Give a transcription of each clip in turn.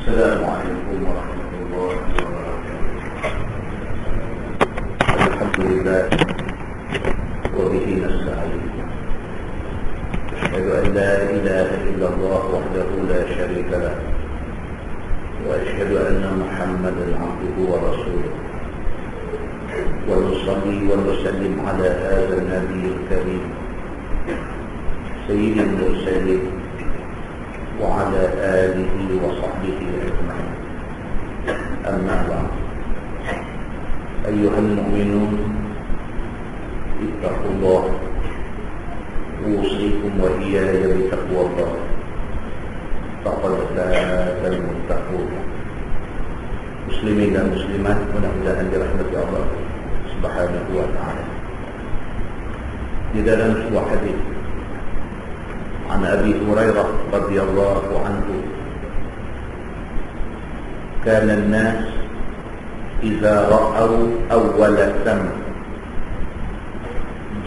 السلام عليكم ورحمة الله وبركاته. الحمد لله وبه نستعين. أشهد أن لا إله إلا الله وحده لا شريك له، وأشهد أن محمدا عبده ورسوله، ونصلي ونسلم على هذا النبي الكريم سيد المرسلين وعلى آله وصحبه أجمعين. أما بعد، أيها المؤمنون اتقوا الله، أوصيكم وإياي بتقوى الله، فقد فاز المتقون. Muslimin dan muslimat, mudah-mudahan dirahmati Allah Subhanahu wa ta'ala. Di dalam sebuah hadis عن أبي هريرة رضي الله عنه كان الناس إذا رأوا أول الثمر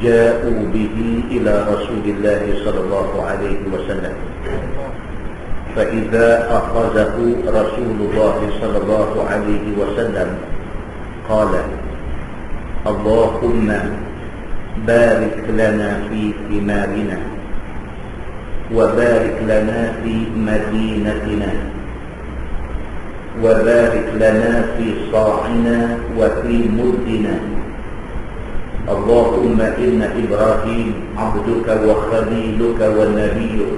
جاءوا به إلى رسول الله صلى الله عليه وسلم، فإذا أخذه رسول الله صلى الله عليه وسلم قال: اللهم بارك لنا في ثمارنا، وبارك لنا في مدينتنا، وبارك لنا في صاعنا وفي مدنا. اللهم إن إبراهيم عبدك وخليلك ونبيك،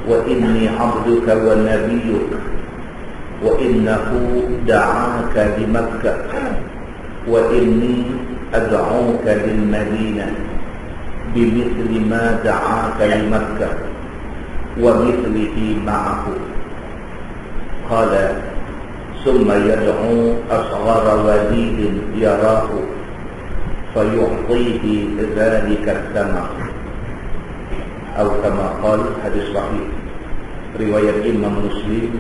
وإني عبدك ونبيك، وإنه دعاك لمكة، وإني أدعوك للمدينة بمثل ما دعاك لمكة ومثله معه. قال: ثم يدعو أصغر وليد يراه فيعطيه ذلك الثمر، أو كما قال. Hadis sahih riwayat Imam Muslim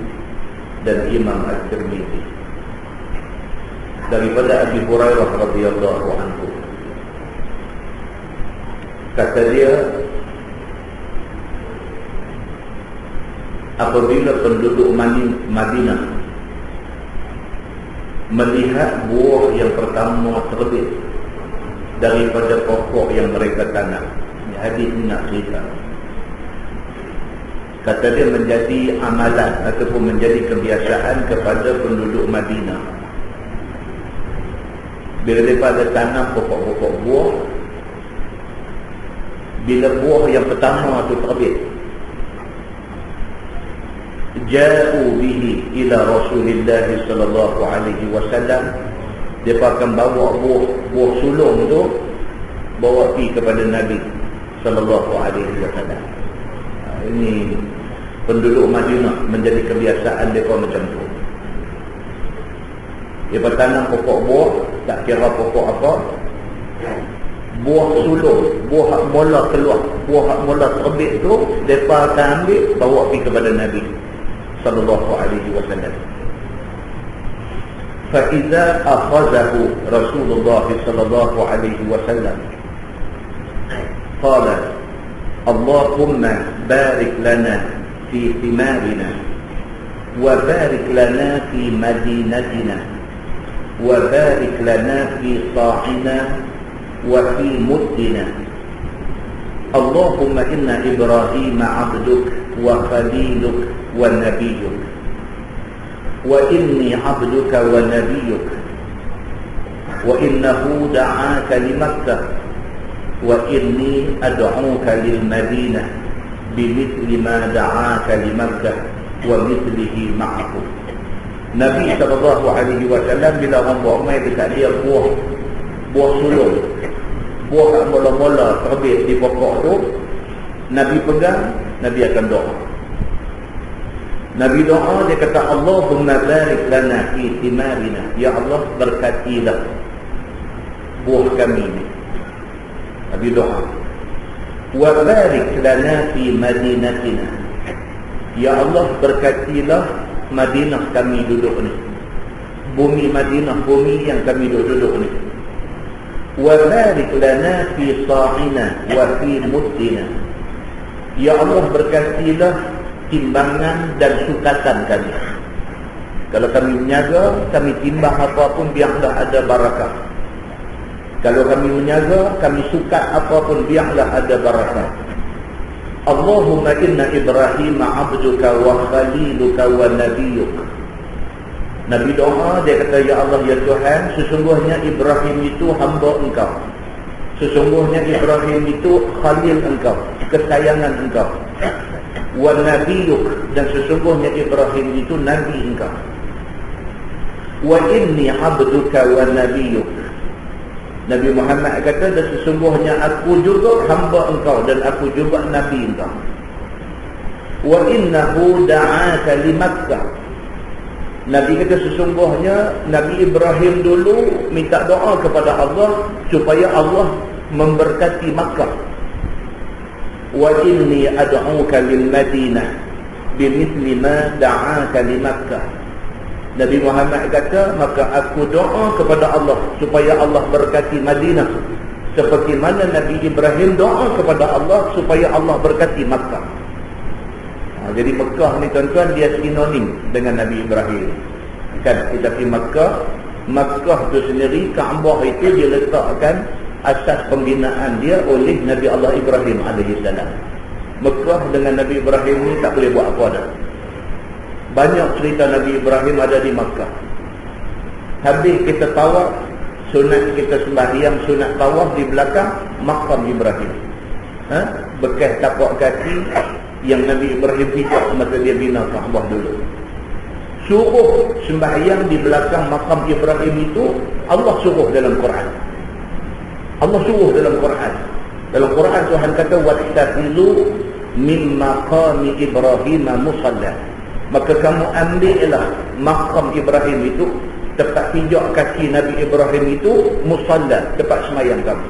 dan Imam At-Tirmidzi daripada Abi Hurairah radhiyallahu anhu. Kata dia, apabila penduduk Madinah melihat buah yang pertama terbit daripada pokok yang mereka tanam, hadis ini nak cerita. Kata dia menjadi amalan ataupun menjadi kebiasaan kepada penduduk Madinah. Bila mereka ada tanam pokok-pokok buah, bila buah yang pertama itu terbit, ja'u bihi ila Rasulillah sallallahu alaihi wasallam, dia akan bawa buah sulung itu, bawa pergi kepada Nabi sallallahu alaihi wasallam. Ini penduduk Madinah menjadi kebiasaan mereka macam tu. Dia bertanam pokok buah, tak kira pokok apa, buah sulung, buah hak mula keluar, buah hak mula terbit tu mereka akan ambil, bawa pergi kepada Nabi sallallahu alaihi wasallam. Fa idza akhadhahu Rasulullah sallallahu alaihi wasallam qala: Allahumma barik lana fi thimarina, wa barik lana fi madinatina, wa barik lana fi sa'ina وفي مدنا. اللهم إن إبراهيم عبدك وخليلك ونبيك، وإني عبدك ونبيك، وإنه دعاك لمكة، وإني أدعوك للمدينة بمثل ما دعاك لمكة ومثله معه. Nabi SAW bila orang buat mai dekat dia buah sulung, buah yang mula-mula terbit di pokok tu, Nabi pegang, Nabi akan doa. Nabi doa, dia kata, Allahumma barik lana fi thimarina, ya Allah berkatilah buah kami ni. Nabi doa. Wa barik lana fi madinatina, ya Allah berkatilah Madinah kami duduk ni, bumi Madinah, bumi yang kami duduk ni. Wa barik lana fi sa'ina wa fi muddina, ya Allah berkatilah timbangan dan sukatan kami. Kalau kami menyaga, kami timbang apapun biarlah ada barakah. Kalau kami menyaga, kami sukat apapun biarlah ada barakah. Allahumma inna Ibrahim abduka wa khaliluka wa nabiyyuk. Nabi doa, dia kata, ya Allah, ya Tuhan, sesungguhnya Ibrahim itu hamba engkau. Sesungguhnya Ibrahim itu khalil engkau, kesayangan engkau. Wa nabiyyuk, dan sesungguhnya Ibrahim itu nabi engkau. Wa inni abduka wa nabiyyuk. Nabi Muhammad kata, dan sesungguhnya aku juga hamba engkau dan aku juga nabi engkau. Wa innahu da'aka li Makkah. Nabi kata, sesungguhnya Nabi Ibrahim dulu minta doa kepada Allah supaya Allah memberkati Makkah. Wa inni ad'uka lil Madinah bimithli ma da'aka li Makkah. Nabi Muhammad kata, maka aku doa kepada Allah supaya Allah berkati Madinah seperti mana Nabi Ibrahim doa kepada Allah supaya Allah berkati Makkah. Jadi Mekah ni tuan-tuan, dia sinonim dengan Nabi Ibrahim. Kan kita pergi Makkah tu sendiri, Kaabah itu diletakkan asas pembinaan dia oleh Nabi Allah Ibrahim AS. Mekah dengan Nabi Ibrahim ni tak boleh buat apa dah. Banyak cerita Nabi Ibrahim ada di Makkah. Habis kita tawaf, sunat kita sembahyang, sunat tawaf di belakang makam Ibrahim. Bekas tapak kaki yang Nabi Ibrahim pijak masa dia bina Kaabah dulu. Suruh sembahyang di belakang makam Ibrahim itu Allah suruh dalam Quran. Allah suruh dalam Quran. Dalam Quran Tuhan kata, wattakhidhu min maqami Ibrahim musalla. Maka kamu ambillah makam Ibrahim itu, tempat pijak kaki Nabi Ibrahim itu, musalla, tempat semayang kamu.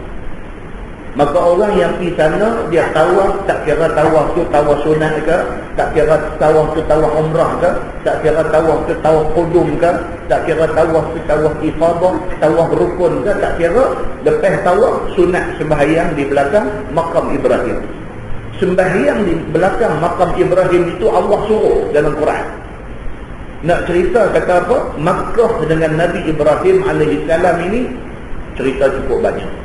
Maka orang yang pergi sana, dia tawaf, tak kira tawaf tu tawaf sunat ke, tak kira tawaf tu tawaf umrah ke, tak kira tawaf tu tawaf qudum ke, tak kira tawaf tu tawaf ifadah, tawaf rukun ke, tak kira. Lepas tawaf, sunat sembahyang di belakang makam Ibrahim. Sembahyang di belakang makam Ibrahim itu Allah suruh dalam Quran. Nak cerita kata apa? Makkah dengan Nabi Ibrahim AS ini cerita cukup banyak.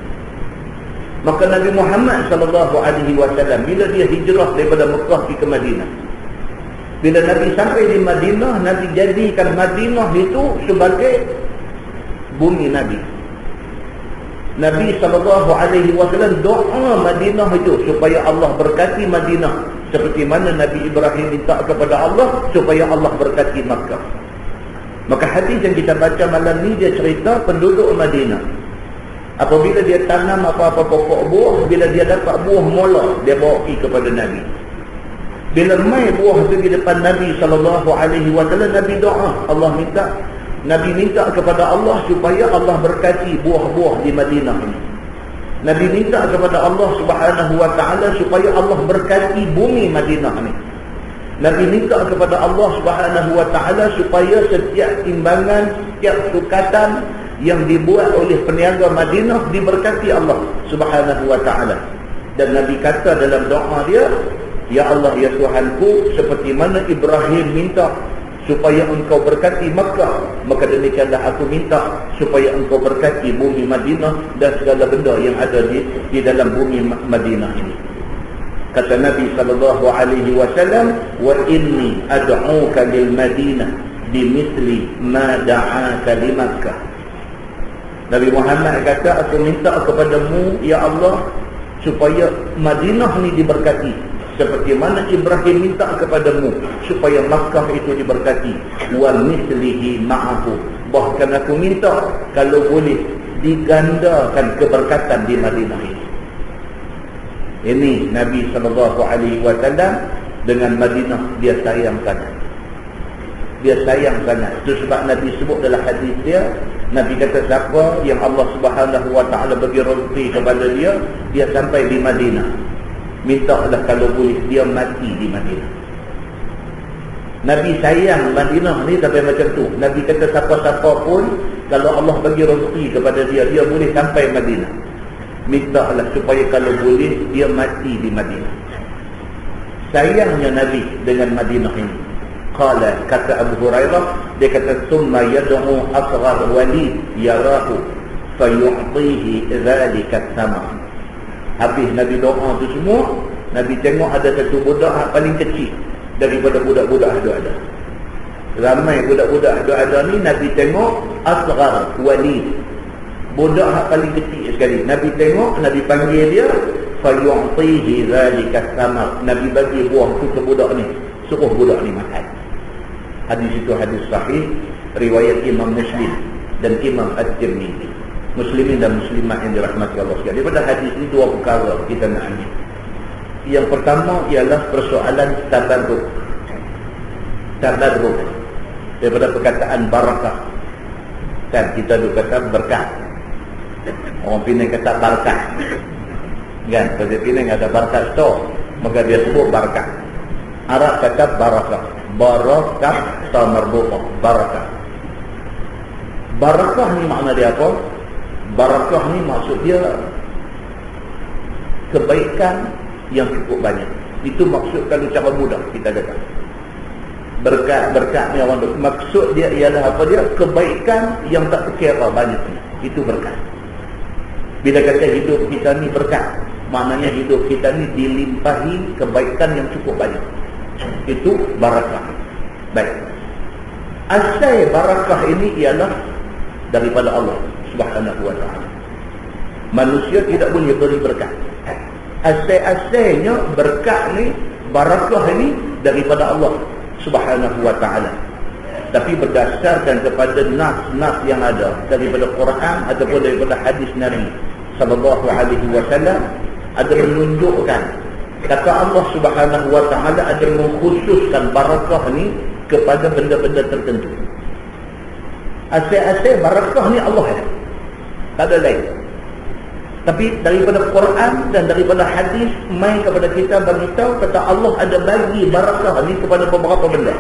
Maka Nabi Muhammad SAW bila dia hijrah daripada Mekah pergi ke Madinah, bila Nabi sampai di Madinah, Nabi jadikan Madinah itu sebagai bumi Nabi. Nabi SAW doa Madinah itu supaya Allah berkati Madinah seperti mana Nabi Ibrahim minta kepada Allah supaya Allah berkati Makkah. Maka hadis yang kita baca malam ni, dia cerita penduduk Madinah, apabila dia tanam apa-apa pokok buah, bila dia dapat buah mola, dia bawa pergi kepada Nabi. Bila mai buah tu di depan Nabi SAW, Nabi doa, Nabi minta kepada Allah supaya Allah berkati buah-buah di Madinah ini. Nabi minta kepada Allah SWT supaya Allah berkati bumi Madinah ini. Nabi minta kepada Allah SWT supaya setiap timbangan, setiap sukatan yang dibuat oleh peniaga Madinah diberkati Allah Subhanahu wa ta'ala. Dan Nabi kata dalam doa dia, ya Allah, ya Tuhanku, seperti mana Ibrahim minta supaya engkau berkati Makkah, maka demikianlah aku minta supaya engkau berkati bumi Madinah dan segala benda yang ada di dalam bumi Madinah ini. Kata Nabi SAW, wa inni ad'uka lil Madinah bimithli ma da'aka li Makkah. Nabi Muhammad kata, aku minta kepadamu, ya Allah, supaya Madinah ni diberkati seperti mana Ibrahim minta kepadamu supaya Makkah itu diberkati. Wa mislihi ma'ahu, bahkan aku minta kalau boleh digandakan keberkatan di Madinah ini. Ini Nabi SAW dengan Madinah dia sayang sangat. Dia sayang sangat. Itu sebab Nabi sebut dalam hadis dia, Nabi kata, siapa yang Allah SWT bagi rezeki kepada dia, dia sampai di Madinah, mintalah kalau boleh dia mati di Madinah. Nabi sayang Madinah ni sampai macam tu. Nabi kata, siapa-siapa pun kalau Allah bagi rezeki kepada dia, dia boleh sampai Madinah, mintalah supaya kalau boleh dia mati di Madinah. sayangnya Nabi dengan Madinah ini. Qala, kata Abu Hurairah, dia kata summa yad'u asghar wali yarahu fayu'tihi dhalika sama. Habis Nabi doa tu semua, Nabi tengok ada satu budak paling kecil daripada budak-budak ada. Ramai budak-budak ada ni, Nabi tengok asghar wali, budak paling kecil sekali. Nabi tengok, Nabi panggil dia, fayu'tihi dhalika sama. Nabi bagi buah tu ke budak ni, suruh budak ni makan. Hadis itu hadis sahih, riwayat Imam Muslim dan Imam At-Tirmidzi. Muslimin dan muslimat yang dirahmati Allah sekalian. Daripada hadis ini dua perkara kita nak ambil. Yang pertama ialah persoalan tabarruk. Tabarruk daripada perkataan barakah. Kan kita duk kata berkah. Orang Penang kata barakah. Kan, pada Penang ada barakah store, maka dia sebut barakah. Arab kata barakah. Barakah tamarbuqah, barakah. Barakah ni makna dia apa? Barakah ni maksud dia kebaikan yang cukup banyak. Itu maksud kalau cara mudah kita kata. Berkat ni orang maksud dia ialah apa dia? Kebaikan yang tak terkira banyaknya. Itu berkat. Bila kata hidup kita ni berkat, maknanya hidup kita ni dilimpahi kebaikan yang cukup banyak. Itu barakah. Baik. Asal barakah ini ialah daripada Allah Subhanahu wa ta'ala. Manusia tidak boleh beri berkat. Asal-asalnya berkat ni, barakah ini daripada Allah Subhanahu wa ta'ala. Tapi berdasarkan kepada nas-nas yang ada daripada Quran ataupun daripada hadis Nabi sallallahu alaihi wasallam, ada menunjukkan kata Allah Subhanahu wa ta'ala ada mengkhususkan barakah ni kepada benda-benda tertentu. Asal-asal barakah ni Allah ada, tak ada lain. Tapi daripada Quran dan daripada hadis main kepada kita beritahu kata Allah ada bagi barakah ni kepada beberapa benda.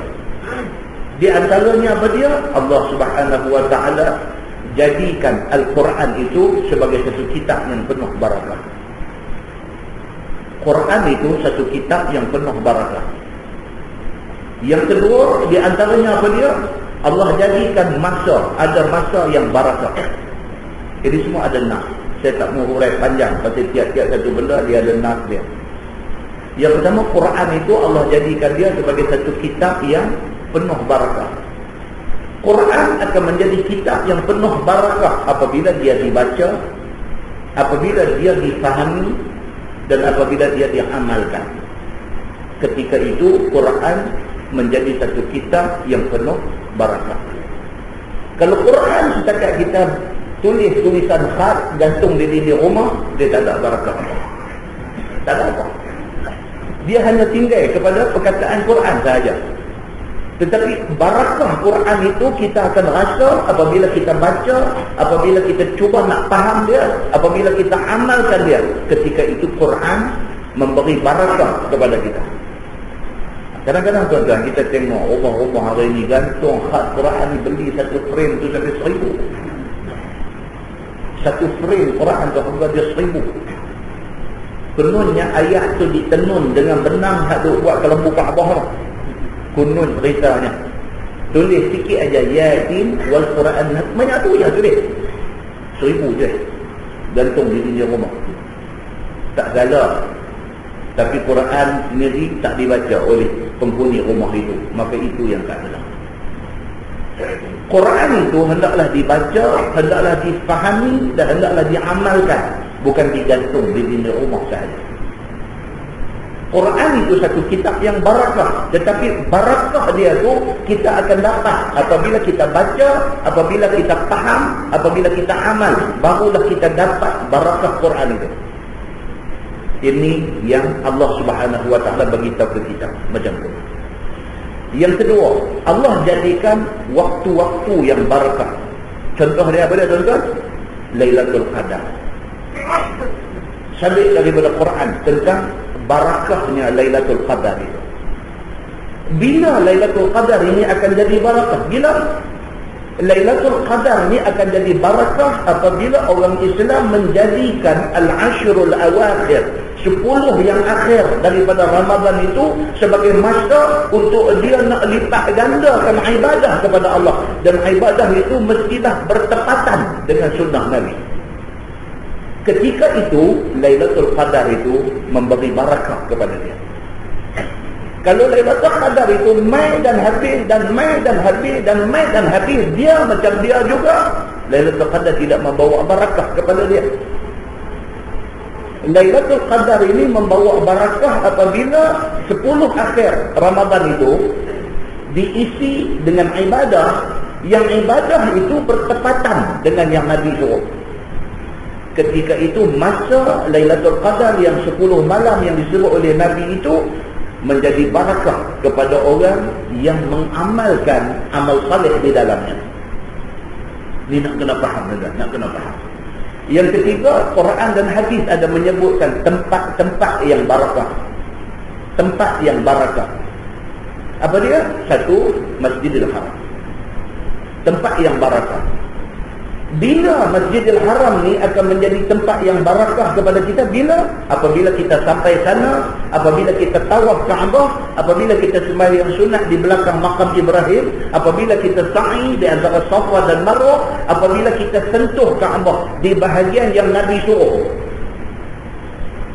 Di antaranya apa dia? Allah Subhanahu wa ta'ala jadikan Al-Quran itu sebagai satu kitab yang penuh barakah. Quran itu satu kitab yang penuh barakah. Yang kedua, di antaranya apa dia? Allah jadikan masa, ada masa yang barakah. Jadi semua ada nas. Saya tak mau hurai panjang, pasal tiap-tiap satu benda dia ada nas dia. Yang pertama, Quran itu Allah jadikan dia sebagai satu kitab yang penuh barakah. Quran akan menjadi kitab yang penuh barakah apabila dia dibaca, apabila dia difahami, dan apabila dia diamalkan. Ketika itu Quran menjadi satu kitab yang penuh barakah. Kalau Quran setakat kita tulis tulisan khat gantung di dinding rumah, dia tak ada barakah. Tak ada apa. Dia hanya tinggal kepada perkataan Quran sahaja. Tetapi barakah Quran itu kita akan rasa apabila kita baca, apabila kita cuba nak faham dia, apabila kita amalkan dia. Ketika itu Quran memberi barakah kepada kita. Kadang-kadang tuan-tuan kita tengok rumah-rumah hari ini gantung khat Quran ni, beli satu frame tu sampai 1,000. Satu frame Quran tu harga dia 1,000. Kononnya ayat tu ditenun dengan benang hak duk buat ke lembu Kaabah. Kunun ceritanya. Tulis sikit aja Yasin wal Quran. Banyak tu je tulis. 1,000 je. Gantung di dinding rumah. Tak salah. Tapi Quran sendiri tak dibaca oleh penghuni rumah itu. Maka itu yang tak salah. Quran itu hendaklah dibaca, hendaklah difahami dan hendaklah diamalkan. Bukan digantung di dinding rumah sahaja. Quran itu satu kitab yang barakah. Tetapi barakah dia tu kita akan dapat apabila kita baca, apabila kita faham, apabila kita amal. Barulah kita dapat barakah Quran itu. Ini yang Allah Subhanahu wa ta'ala beritahu ke kita. Macam tu. Yang kedua, Allah jadikan waktu-waktu yang barakah. Contoh dia apa dia tuan-tuan? Lailatul Qadar. Sabit daripada Quran tentang barakahnya Lailatul Qadar itu. Bila Lailatul Qadar ini akan jadi barakah? Bila Lailatul Qadar ini akan jadi barakah apabila orang Islam menjadikan Al-Ashrul Awakhir, 10 yang akhir daripada Ramadan itu sebagai masa untuk dia nak lipat gandakan ibadah kepada Allah, dan ibadah itu mestilah bertepatan dengan sunnah Nabi. Ketika itu Lailatul Qadar itu memberi barakah kepada dia. Kalau Lailatul Qadar itu mai dan habis dan mai dan habis dan mai dan habis, dia macam dia juga, Lailatul Qadar tidak membawa barakah kepada dia. Lailatul Qadar ini membawa barakah apabila 10 akhir Ramadan itu diisi dengan ibadah, yang ibadah itu bertepatan dengan yang Nabi suruh. Ketika itu masa Lailatul Qadar yang 10 malam yang disuruh oleh Nabi itu menjadi barakah kepada orang yang mengamalkan amal salih di dalamnya. Ini nak kena faham, nak kena faham. Yang ketiga, Quran dan hadis ada menyebutkan tempat-tempat yang barakah. Tempat yang barakah. Apa dia? Satu, Masjidil Haram. Tempat yang barakah. Bila Masjidil Haram ni akan menjadi tempat yang barakah kepada kita? Bila? Apabila kita sampai sana, apabila kita tawaf Kaabah, apabila kita sembahyang sunat di belakang makam Ibrahim, apabila kita sa'i di antara Safa dan Marwah, apabila kita sentuh Kaabah di bahagian yang Nabi suruh.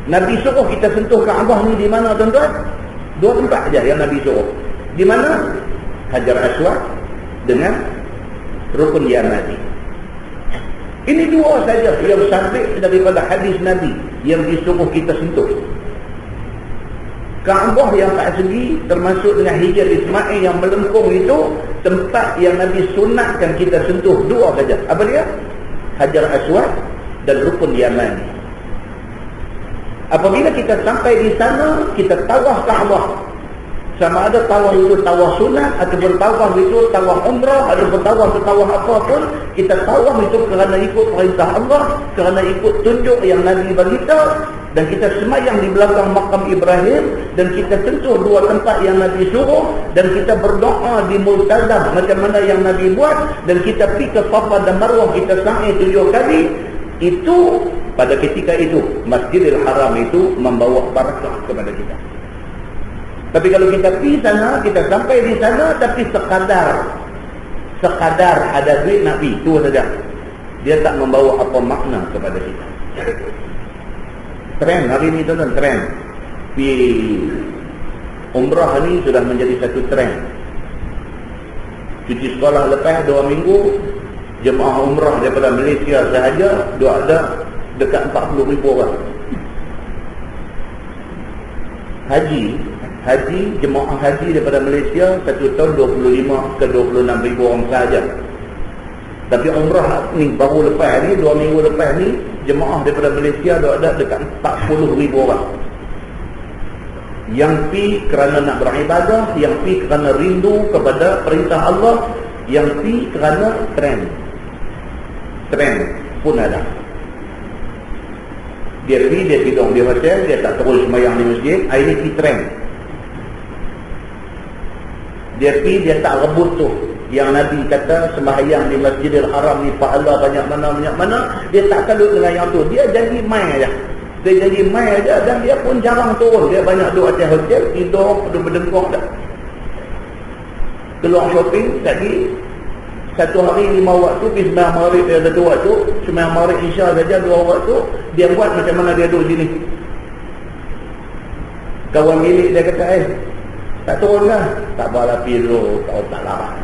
Nabi suruh kita sentuh Kaabah ni di mana, tuan-tuan? 2 tempat aja yang Nabi suruh. Di mana? Hajar Aswad dengan Rukun Yamani. Ini 2 saja yang sabit daripada hadis Nabi yang disuruh kita sentuh. Kaabah yang tak segi termasuk dengan Hijr Ismail yang melengkung itu, tempat yang Nabi sunatkan kita sentuh 2 saja. Apa dia? Hajar Aswad dan Rukun Yamani. Apabila kita sampai di sana, kita tawaf Kaabah. Sama ada tawaf itu tawaf sunat ataupun tawaf itu tawaf umrah ataupun tawaf apapun, kita tawaf itu kerana ikut perintah Allah, kerana ikut tunjuk yang Nabi beritahu, dan kita semayang di belakang makam Ibrahim, dan kita sentuh 2 tempat yang Nabi suruh, dan kita berdoa di multazam macam mana yang Nabi buat, dan kita pergi ke Safa dan Marwah, kita sa'i 7 kali. Itu pada ketika itu Masjidil Haram itu membawa barakah kepada kita. Tapi kalau kita pergi sana, kita sampai di sana tapi sekadar ada duit nak pergi, itu saja. Dia tak membawa apa makna kepada kita. Trend hari ni tuan-tuan, trend pergi umrah ni sudah menjadi satu trend. Cuti sekolah lepas 2 minggu, jemaah umrah daripada Malaysia sahaja ada dekat 40,000 orang. Haji, jemaah haji daripada Malaysia satu tahun 25 ke 26,000 orang sahaja. Tapi umrah ni baru lepas ni, 2 minggu lepas ni, jemaah daripada Malaysia ada dekat 40,000 orang. Yang pi kerana nak beribadah, yang pi kerana rindu kepada perintah Allah, yang pi kerana trend pun ada. Dia pergi, dia tidur di hotel, dia tak terus semayang di masjid. Ini pi trend. Dia pergi, dia tak rebut tu yang Nabi kata sembahyang di Masjidil Haram ni pahala banyak mana, dia tak kalut dengan yang tu. Dia jadi mai aja. Dan dia pun jarang turun. Dia banyak duduk atas hotel, tidur, berdengkok dah. Keluar shopping lagi. Satu hari 5 waktu, pergi sembahyang maghrib dia ada 2 waktu, sembahyang maghrib isya saja 2 waktu. Dia buat macam mana dia duduk sini. Kawan milik dia kata, tak turun lah. Tak apalah, pergi dulu. Tak larang.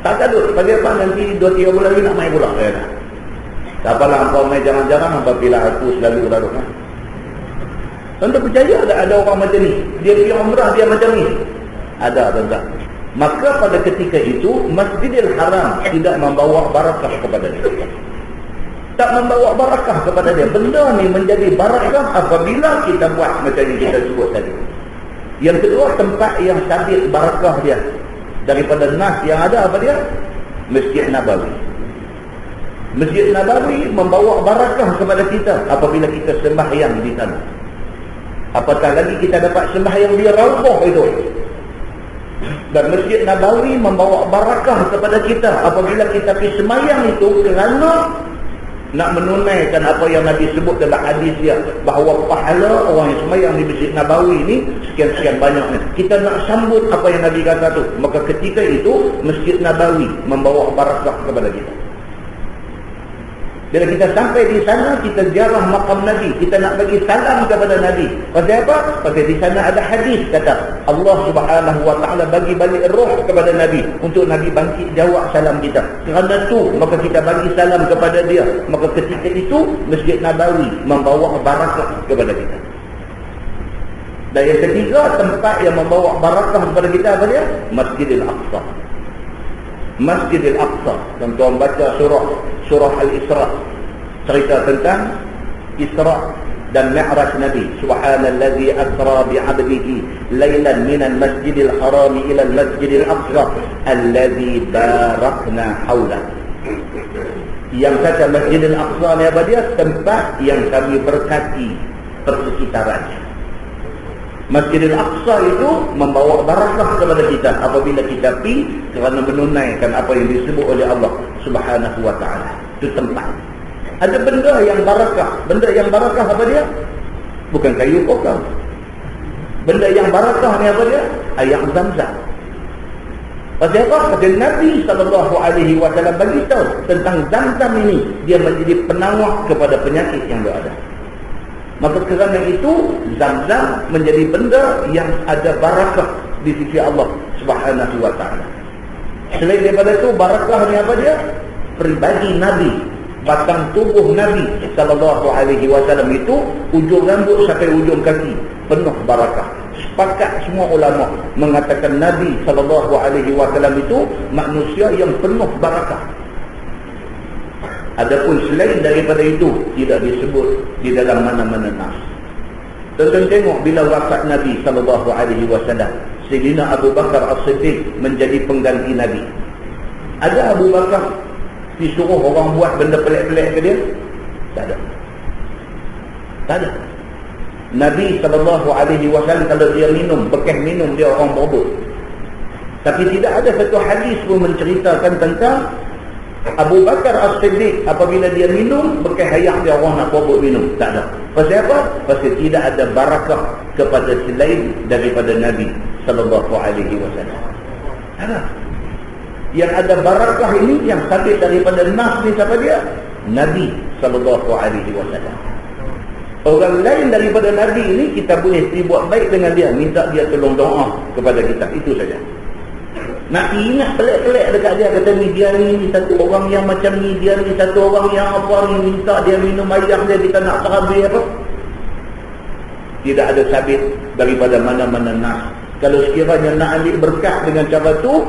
Tak kadut. Bagi apa nanti 2-3 bulan lagi nak main pula. Tak apalah, hampa main jangan-jangan, hampa pilih aku selalu lah. Tuan-tuan percaya ada orang macam ni? Dia pergi umrah, dia macam ni? Ada, tuan-tuan. Maka pada ketika itu, Masjidil Haram tidak membawa barakah kepada dia. Tak membawa barakah kepada dia. Benda ni menjadi barakah apabila kita buat macam yang kita sebut tadi. Yang kedua, tempat yang sabit barakah dia daripada nas yang ada, apa dia? Masjid Nabawi. Masjid Nabawi membawa barakah kepada kita apabila kita sembahyang di sana. Apatah lagi kita dapat sembahyang di Raudhah itu. Dan Masjid Nabawi membawa barakah kepada kita apabila kita pergi sembahyang itu kerana nak menunaikan apa yang Nabi sebut dalam hadis dia, bahawa pahala orang yang sembahyang di Masjid Nabawi ni sekian-sekian banyaknya. Kita nak sambut apa yang Nabi kata tu, maka ketika itu Masjid Nabawi membawa barakah kepada kita. Bila kita sampai di sana, kita ziarah makam Nabi, kita nak bagi salam kepada Nabi. Pasal apa? Pasal di sana ada hadis kata Allah Subhanahu wa taala bagi balik roh kepada Nabi untuk Nabi bangkit jawab salam kita. Kerana tu maka kita bagi salam kepada dia. Maka ketika itu Masjid Nabawi membawa barakah kepada kita. Dan yang ketiga, tempat yang membawa barakah kepada kita apa dia? Masjidil Aqsa. Masjidil Aqsa. Tuan-tuan baca surah Al-Isra, cerita tentang Isra dan Mi'raj Nabi. Subhanallazi asra bi'abdihi lailan minal masjidil harami ila al-masjidil aqsa allazi barakna hawla. Yang kata Masjidil Aqsa ni apa dia? Tempat yang kami berkati persekitarannya. Masjidil Aqsa itu membawa barakah kepada kita apabila kita pergi kerana menunaikan apa yang disebut oleh Allah Subhanahu wa taala. Itu tempat. Ada benda yang barakah. Benda yang barakah apa dia? Bukan kayu kokau. Benda yang barakah ni apa dia? Air Zam-Zam. Pasal apa? Pasal Nabi SAW bagi tahu tentang Zam-Zam ini, dia menjadi penawar kepada penyakit yang berada. Maka kerana itu Zam-Zam menjadi benda yang ada barakah di sisi Allah Subhanahu wa taala. Selain daripada itu, barakah ni apa dia? Pribadi Nabi, batang tubuh Nabi sallallahu alaihi wasallam itu ujung rambut sampai ujung kaki penuh barakah. Sepakat semua ulama mengatakan Nabi sallallahu alaihi wasallam itu manusia yang penuh barakah. Adapun selain daripada itu tidak disebut di dalam mana-mana nas. Tuan-tuan tengok bila wafat Nabi sallallahu alaihi wasallam, Sayyidina Abu Bakar As-Siddiq menjadi pengganti Nabi. Ada Abu Bakar disuruh orang buat benda pelik-pelik ke dia? Tak ada. Tak ada. Nabi sallallahu alaihi wasallam kalau dia minum, bekas minum dia orang berebut. Tapi tidak ada satu hadis pun menceritakan tentang Abu Bakar As-Siddiq apabila dia minum bekas hayat dia orang nak berebut minum. Tak ada. Pasal apa? Pasal tidak ada barakah kepada selain daripada Nabi sallallahu alaihi wasallam. Ada. Yang ada barakah ini yang sabit daripada nas ni siapa dia? Nabi sallallahu alaihi wasallam. Orang lain daripada Nabi ini kita boleh buat baik dengan dia, minta dia tolong doa kepada kita, itu saja. Nak ingat pelik-pelik dekat dia, kata ni dia ni satu orang yang macam ni, dia ni satu orang yang apa ni, minta dia minum air dia, kita nak terhabis apa? Tidak ada sabit daripada mana-mana nas. Kalau sekiranya nak ambil berkat dengan cara tu,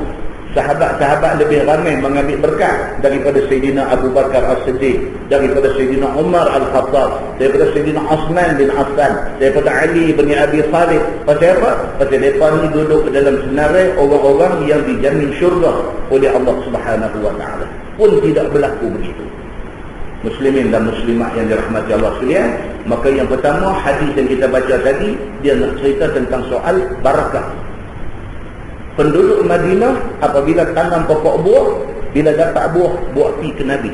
sahabat-sahabat lebih ramai mengambil berkat daripada Sayyidina Abu Bakar As-Siddiq, daripada Sayyidina Umar Al-Khattab, daripada Sayyidina Osman bin Affan, daripada Ali bin Abi Thalib. Pasal apa? Pasal mereka ni duduk dalam senarai orang-orang yang dijamin syurga oleh Allah Subhanahu wa taala. Pun tidak berlaku begitu. Muslimin dan muslimat yang dirahmati Allah sekalian, maka yang pertama hadis yang kita baca tadi, dia nak cerita tentang soal barakah. Penduduk Madinah apabila tanam pokok buah, bila dapat buah, buah pi ke Nabi.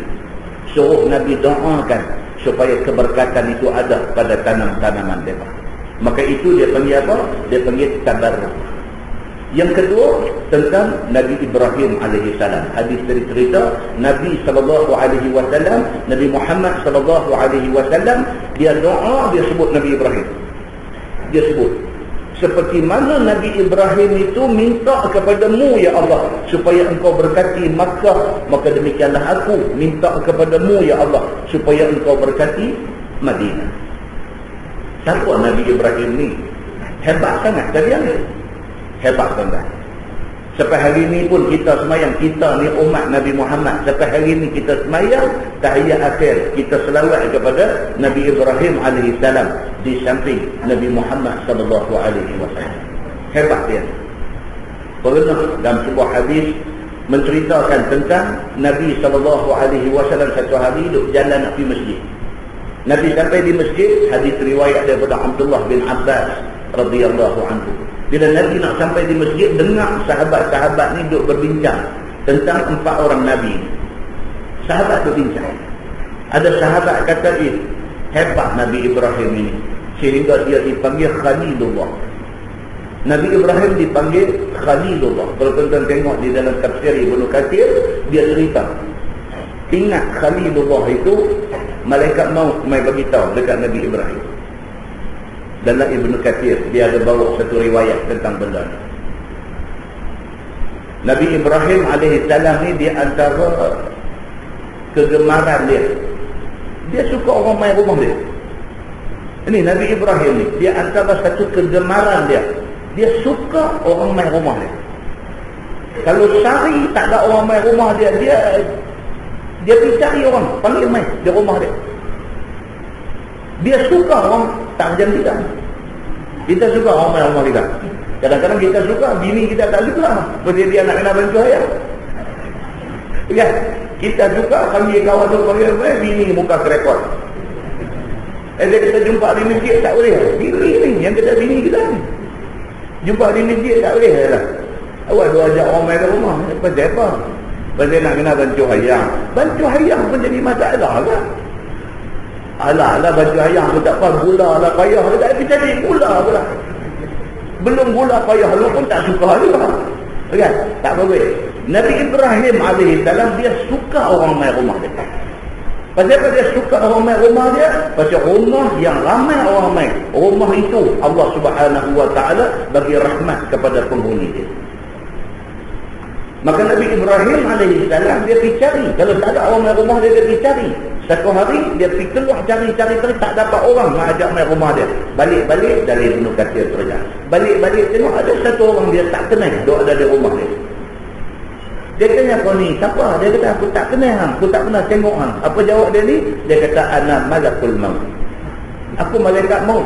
Suruh Nabi doakan supaya keberkatan itu ada pada tanam-tanaman mereka. Maka itu dia panggil apa? Dia panggil tabarruk. Yang kedua tentang Nabi Ibrahim alaihissalam. Hadis dari cerita Nabi sallallahu alaihi wasallam, Nabi Muhammad sallallahu alaihi wasallam, dia doa, dia sebut Nabi Ibrahim. Dia sebut seperti mana Nabi Ibrahim itu minta kepadamu ya Allah supaya engkau berkati Makkah, maka demikianlah aku minta kepadamu ya Allah supaya engkau berkati Madinah. Siapa Nabi Ibrahim ni? Hebat sangat kalian. Hebat sangat. Sampai hari ini pun kita semayang, kita ni umat Nabi Muhammad, sampai hari ini kita semayang tahiyat akhir, kita selawat kepada Nabi Ibrahim alaihissalam di samping Nabi Muhammad sallallahu alaihi wasallam. Hebat dia. Pernah dalam sebuah hadis menceritakan tentang Nabi sallallahu alaihi wasallam satu hari duduk jalan nak pergi masjid. Nabi sampai di masjid, hadis riwayat daripada Abdullah bin Abbas radhiyallahu anhu. Bila Nabi nak sampai di masjid, dengar sahabat-sahabat ni duduk berbincang tentang 4 orang Nabi. Sahabat berbincang. Ada sahabat kata, hebat Nabi Ibrahim ini, sehingga dia dipanggil Khalilullah. Nabi Ibrahim dipanggil Khalilullah. Kalau tuan-tuan tengok di dalam tafsir Ibnu Katsir, dia cerita, ingat Khalilullah itu malaikat maut mai beritahu dekat Nabi Ibrahim. Dalam Ibnu Katsir dia ada bawa satu riwayat tentang benda ni. Nabi Ibrahim alaihissalam ni di antara kegemaran dia, dia suka orang main rumah dia. Ini Nabi Ibrahim ni, dia antara satu kegemaran dia, dia suka orang main rumah dia. Kalau sehari tak ada orang main rumah dia, dia pergi cari orang, panggil main di rumah dia. Dia suka orang tak macam kita. Kita suka orang main rumah kita. Kadang-kadang kita suka, bini kita tak suka, sebab dia nak kena bantu ayah. Kan? Kita suka panggil kawan tu, panggil bini muka kerekot. Dia kita jumpa di masjid tak boleh. Bini ni yang kata bini kita ni. Jumpa di masjid tak boleh lah. Awak dua ajak orang main ke rumah. Pasal apa? Pasal nak kena bantu ayah. Bantu ayah pun jadi masalah lah. Alah bantu ayah pun tak apa. Gula lah payah. Tak bisa cari gula pula. Belum gula payah lu pun tak suka juga. Kan? Tak boleh. Nabi Ibrahim alaihissalam dia suka orang main rumah dia. Pasal apa dia suka orang main rumah dia? Pasal rumah yang ramai orang main, rumah itu Allah Subhanahu wa ta'ala bagi rahmat kepada penghuni dia. Maka Nabi Ibrahim alaihissalam dia pergi cari. Kalau tak ada orang main rumah dia, dia pergi cari. Satu hari dia pergi keluar cari, tak dapat orang nak ajak main rumah dia. Balik dari Ibnu Katsir terjadi. Balik tengok ada satu orang dia tak kenal, dia ada di rumah dia. Dia tanya, kau ni siapa? Dia kata, aku tak kenal, aku tak pernah tengok hang. Apa jawab dia ni? Dia kata, ana malakul maut. Aku malaikat maut.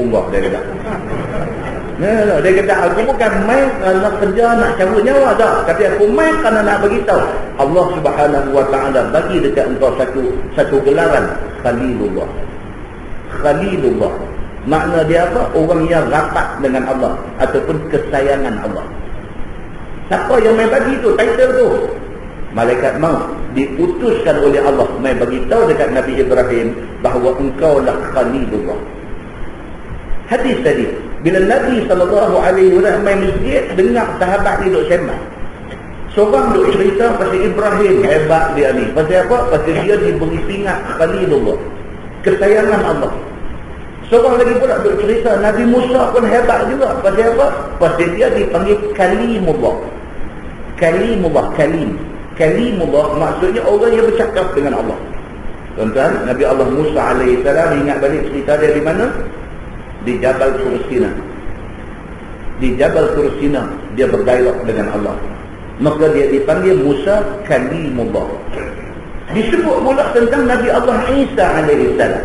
Allah, dia kata. Dia kata, aku bukan main nak kerja, nak cabut nyawa tak. Tapi aku main kerana nak beritahu Allah Subhanahu wa ta'ala bagi dekat engkau satu gelaran, Khalilullah. Khalilullah. Makna dia apa? Orang yang rapat dengan Allah ataupun kesayangan Allah. Siapa yang main bagi tu, title tu? Malaikat maut diutuskan oleh Allah main bagi tahu dekat Nabi Ibrahim bahawa engkau lah Khalilullah. Hadis tadi, bila Nabi SAW main masjid, dengar sahabat ni duk sembang. Seorang duk cerita pasal Ibrahim, hebat dia ni. Pasal apa? Pasal dia diberi pingat Khalilullah, kesayangan Allah. Seorang lagi pula duk cerita Nabi Musa pun hebat juga. Pasal apa? Pasal dia dipanggil Kalimullah. Kalimullah maksudnya orang yang bercakap dengan Allah. Tuan-tuan, Nabi Allah Musa alaihissalam, ingat balik cerita dia di mana? Di Jabal Tursina. Di Jabal Tursina dia berdialog dengan Allah. Maka dia dipanggil Musa Kalimullah. Disebut pula tentang Nabi Allah Isa alaihissalam.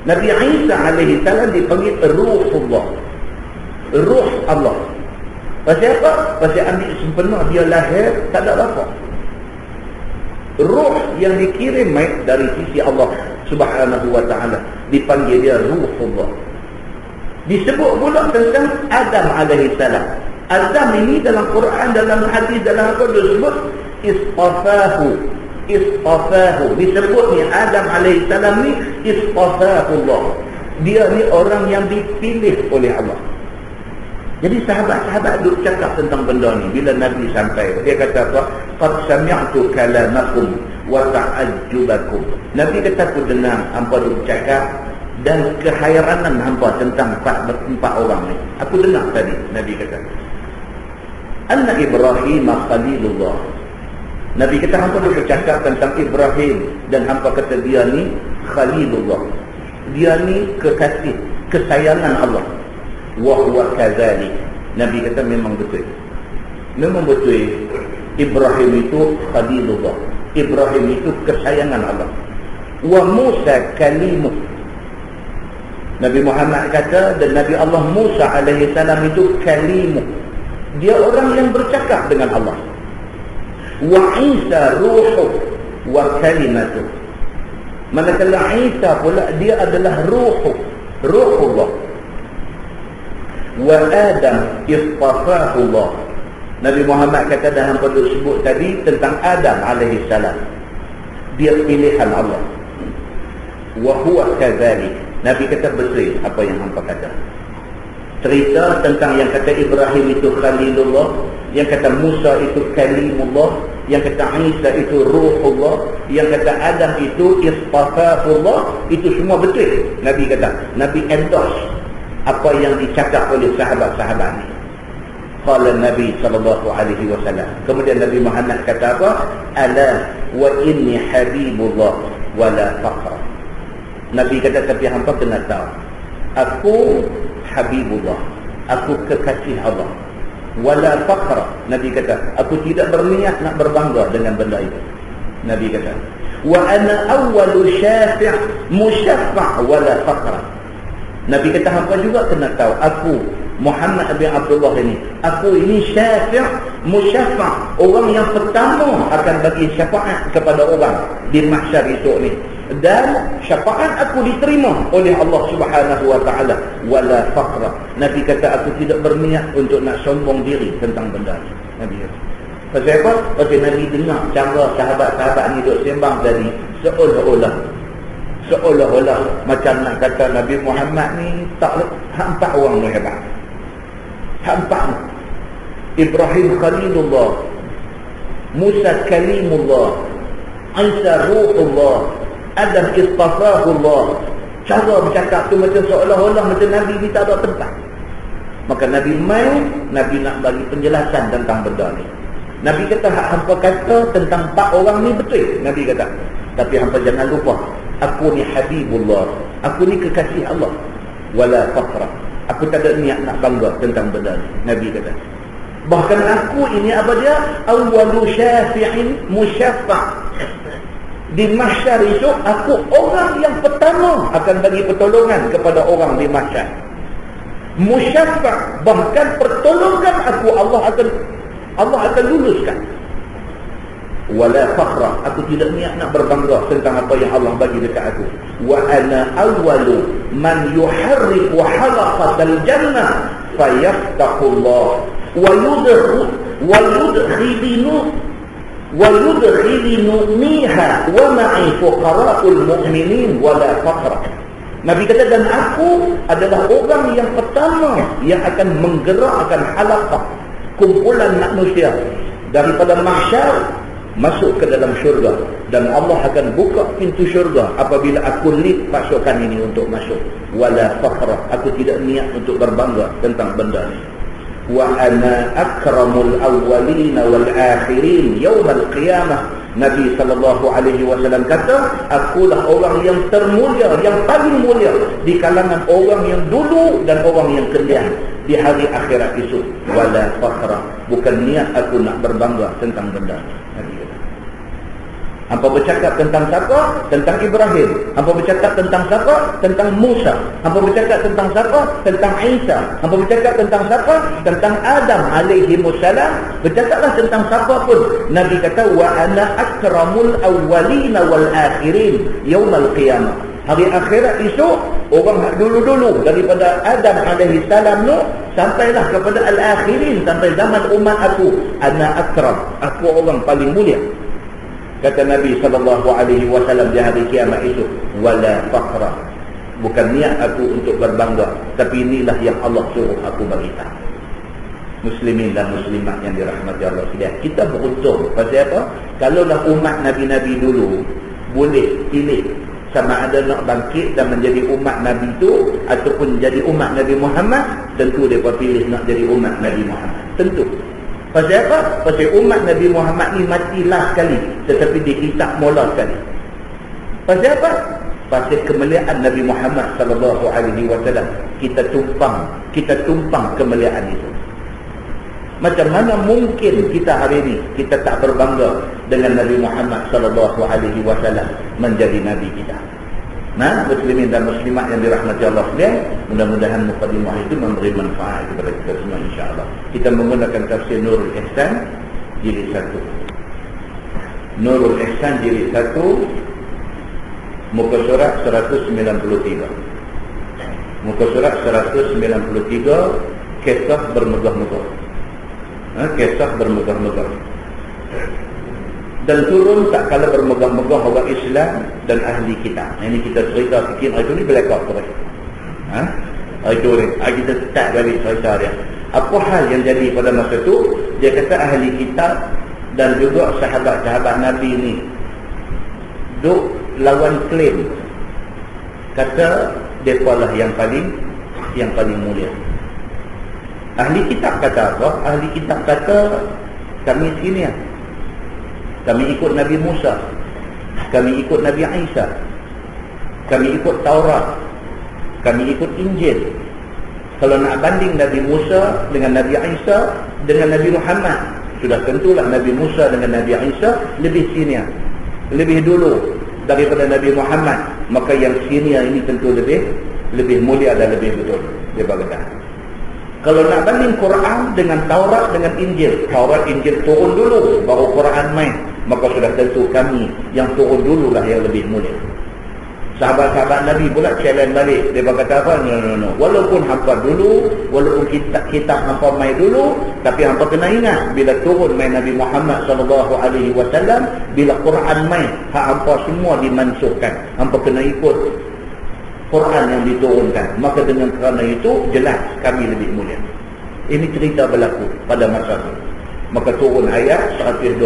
Nabi Isa alaihissalam dipanggil Ruhullah. Ruh Allah. Pasal apa? Pasal ambil sempena dia lahir tak ada bapa. Ruh yang dikirim dari sisi Allah Subhanahu wa ta'ala dipanggil dia Ruhullah. Disebut pula tentang Adam alaihissalam. Adam ini dalam Quran, dalam hadis, dalam apa disebut istafahu. Disebut ni Adam alaihissalam ni istafahullah. Dia ni orang yang dipilih oleh Allah. Jadi sahabat-sahabat duk cakap tentang benda ni. Bila Nabi sampai, dia kata apa? Qad sami'tu kalamakum wa ta'ajjubakum. Nabi kata, aku dengar hampa duk cakap dan kehairanan hampa tentang empat orang ni. Aku dengar tadi, Nabi kata. Anna Ibrahim Khalilullah. Nabi kata hampa duk bercakap tentang Ibrahim dan hampa kata dia ni Khalilullah. Dia ni kekasih, kesayangan Allah. Wa huwa kadzalik. Nabi kata memang betul. Memang betul. Ibrahim itu Khalilullah. Ibrahim itu kesayangan Allah. Wa Musa kalimuh. Nabi Muhammad kata dan Nabi Allah Musa alaihi salam itu kalimuh. Dia orang yang bercakap dengan Allah. Wa Isa ruhuh wa kalimatuh. Manakala Isa pula dia adalah ruhullah. Wa Adam istafahullah. Nabi Muhammad kata dah hampa duk sebut tadi tentang Adam alaihi salam. Dia pilihan Allah. wa huwa kadzalik. Nabi kata betul apa yang hangpa kata. Cerita tentang yang kata Ibrahim itu Khalilullah, yang kata Musa itu Kalimullah, yang kata Isa itu Ruhullah, yang kata Adam itu Istafahullah, itu semua betul. Nabi kata, Nabi endorse apa yang dicakap oleh sahabat-sahabat ni. Qala Nabi SAW. Kemudian Nabi Muhammad kata apa? Ala wa inni habibullah wala faqra. Nabi kata, tapi hampa kena tahu, aku habibullah, aku kekasih Allah, wala faqra. Nabi kata, aku tidak berniat nak berbangga dengan benda itu. Nabi kata, wa ana awwalu syafi' musyaffa' wala faqra. Nabi kata, hampa juga kena tahu, aku Muhammad bin Abdullah ini, aku ini syafi' musyaffa', orang yang pertama akan bagi syafaat kepada orang di mahsyar esok ni, dan syafaat aku diterima oleh Allah Subhanahu wa taala, wala faqra. Nabi kata, aku tidak berniat untuk nak sombong diri tentang benda ini. Nabi kata, pasal apa? Pasal Nabi dengar cara sahabat-sahabat ni duk sembang tadi, seolah-olah macam nak kata Nabi Muhammad ni tak hampa orang ni hebat. Hampa Ibrahim Khalilullah, Musa Kalimullah, Isa Ruhullah, Adam Istafahullah. Cara bercakap tu macam seolah-olah macam Nabi ni tak ada tempat. Maka Nabi Nabi nak bagi penjelasan tentang benda ni. Nabi kata, hampa kata tentang 4 orang ni betul. Nabi kata, tapi hampa jangan lupa, aku ni habibullah, aku ni kekasih Allah, wala faqra. Aku tak ada niat nak bangga tentang benda ni. Nabi kata, bahkan aku ini apa dia? Awwalu syafi'in musyaffa'. Di mahsyar esok, aku orang yang pertama akan bagi pertolongan kepada orang di mahsyar. Musyaffa', bahkan pertolongan aku Allah akan luluskan. Wala fakhra, aku tidak niat nak berbangga tentang apa yang Allah bagi dekat aku. Wa ana awwalu man yuharriku halaqatal jannah fayaftahullah wa yudkhilinu miha wa ma'i fuqara'ul mu'minin wala fakhra. Nabi kata, dan aku adalah orang yang pertama yang akan menggerakkan halaqah, kumpulan manusia daripada mahsyar masuk ke dalam syurga, dan Allah akan buka pintu syurga apabila aku lead pasukan ini untuk masuk. Wala fakhra, aku tidak niat untuk berbangga tentang benda ini. Wa ana akramul awwalin wal akhirin yaumal qiyamah. Nabi SAW kata, akulah orang yang termulia, yang paling mulia di kalangan orang yang dulu dan orang yang kemudian di hari akhirat itu. Wala fakhra, bukan niat aku nak berbangga tentang benda ini. Nabi kata, hampa bercakap tentang siapa? Tentang Ibrahim. Hampa bercakap tentang siapa? Tentang Musa. Hampa bercakap tentang siapa? Tentang Isa. Hampa bercakap tentang siapa? Tentang Adam alaihi wassalam. Bercakaplah tentang siapa pun. Nabi kata, wa ana akramul awwalina wal akhirin yaumal qiyamah. Hari akhirat esok, orang dulu-dulu daripada Adam alaihi salam tu sampailah kepada al-akhirin, sampai zaman umat aku. Ana akram, aku orang paling mulia. Kata Nabi SAW di hari kiamat itu, wala faqra, bukan niat aku untuk berbangga, tapi inilah yang Allah suruh aku beritahu. Muslimin dan muslimat yang dirahmati Allah sekalian, kita beruntung. Pasal apa? Kalaulah umat Nabi-Nabi dulu boleh pilih sama ada nak bangkit dan menjadi umat Nabi itu ataupun jadi umat Nabi Muhammad, tentu mereka pilih nak jadi umat Nabi Muhammad. Tentu. Pasal apa? Pasal umat Nabi Muhammad ni mati last sekali, tetapi dikitab mula sekali. Pasal apa? Pasal kemuliaan Nabi Muhammad SAW. Kita tumpang kemuliaan itu. Macam mana mungkin kita hari ini kita tak berbangga dengan Nabi Muhammad SAW menjadi Nabi kita? Nah, muslimin dan muslimat yang dirahmati Allah sekalian, mudah-mudahan mukadimah itu memberi manfaat kepada kita semua, insya-Allah. Kita menggunakan tafsir Nurul Ihsan jilid 1. Nurul Ihsan jilid 1, muka surat 193. Muka surat 193, kisah bermegah-megah. Kisah bermegah-megah. Dan turun tak kala bermegah-megah orang Islam dan ahli kitab. Ini kita cerita sikit hari tu ni blackout terus. Hari tu ni kita start balik cerita dia. Apa hal yang jadi pada masa tu? Dia kata ahli kitab dan juga sahabat-sahabat Nabi ni duk lawan klaim, kata mereka lah yang paling mulia. Ahli kitab kata apa? Ahli kitab kata kami sini kami ikut Nabi Musa, kami ikut Nabi Isa, kami ikut Taurat, kami ikut Injil. Kalau nak banding Nabi Musa dengan Nabi Isa dengan Nabi Muhammad, sudah tentulah Nabi Musa dengan Nabi Isa lebih senior, lebih dulu daripada Nabi Muhammad. Maka yang senior ini tentu lebih mulia dan lebih betul. Dia berkata, kalau nak banding Quran dengan Taurat dengan Injil, Taurat Injil turun dulu baru Quran main, maka sudah tentu kami yang turun dululah yang lebih mulia. Sahabat-sahabat Nabi pula challenge balik. Dia berkata apa? No. Walaupun hampa dulu, walaupun kitab hampa main dulu, tapi hampa kena ingat bila turun main Nabi Muhammad SAW, bila Quran main, hak hampa semua dimansuhkan. Hampa kena ikut Quran yang diturunkan. Maka dengan kerana itu jelas kami lebih mulia. Ini cerita berlaku pada masa itu. Maka turun ayat 123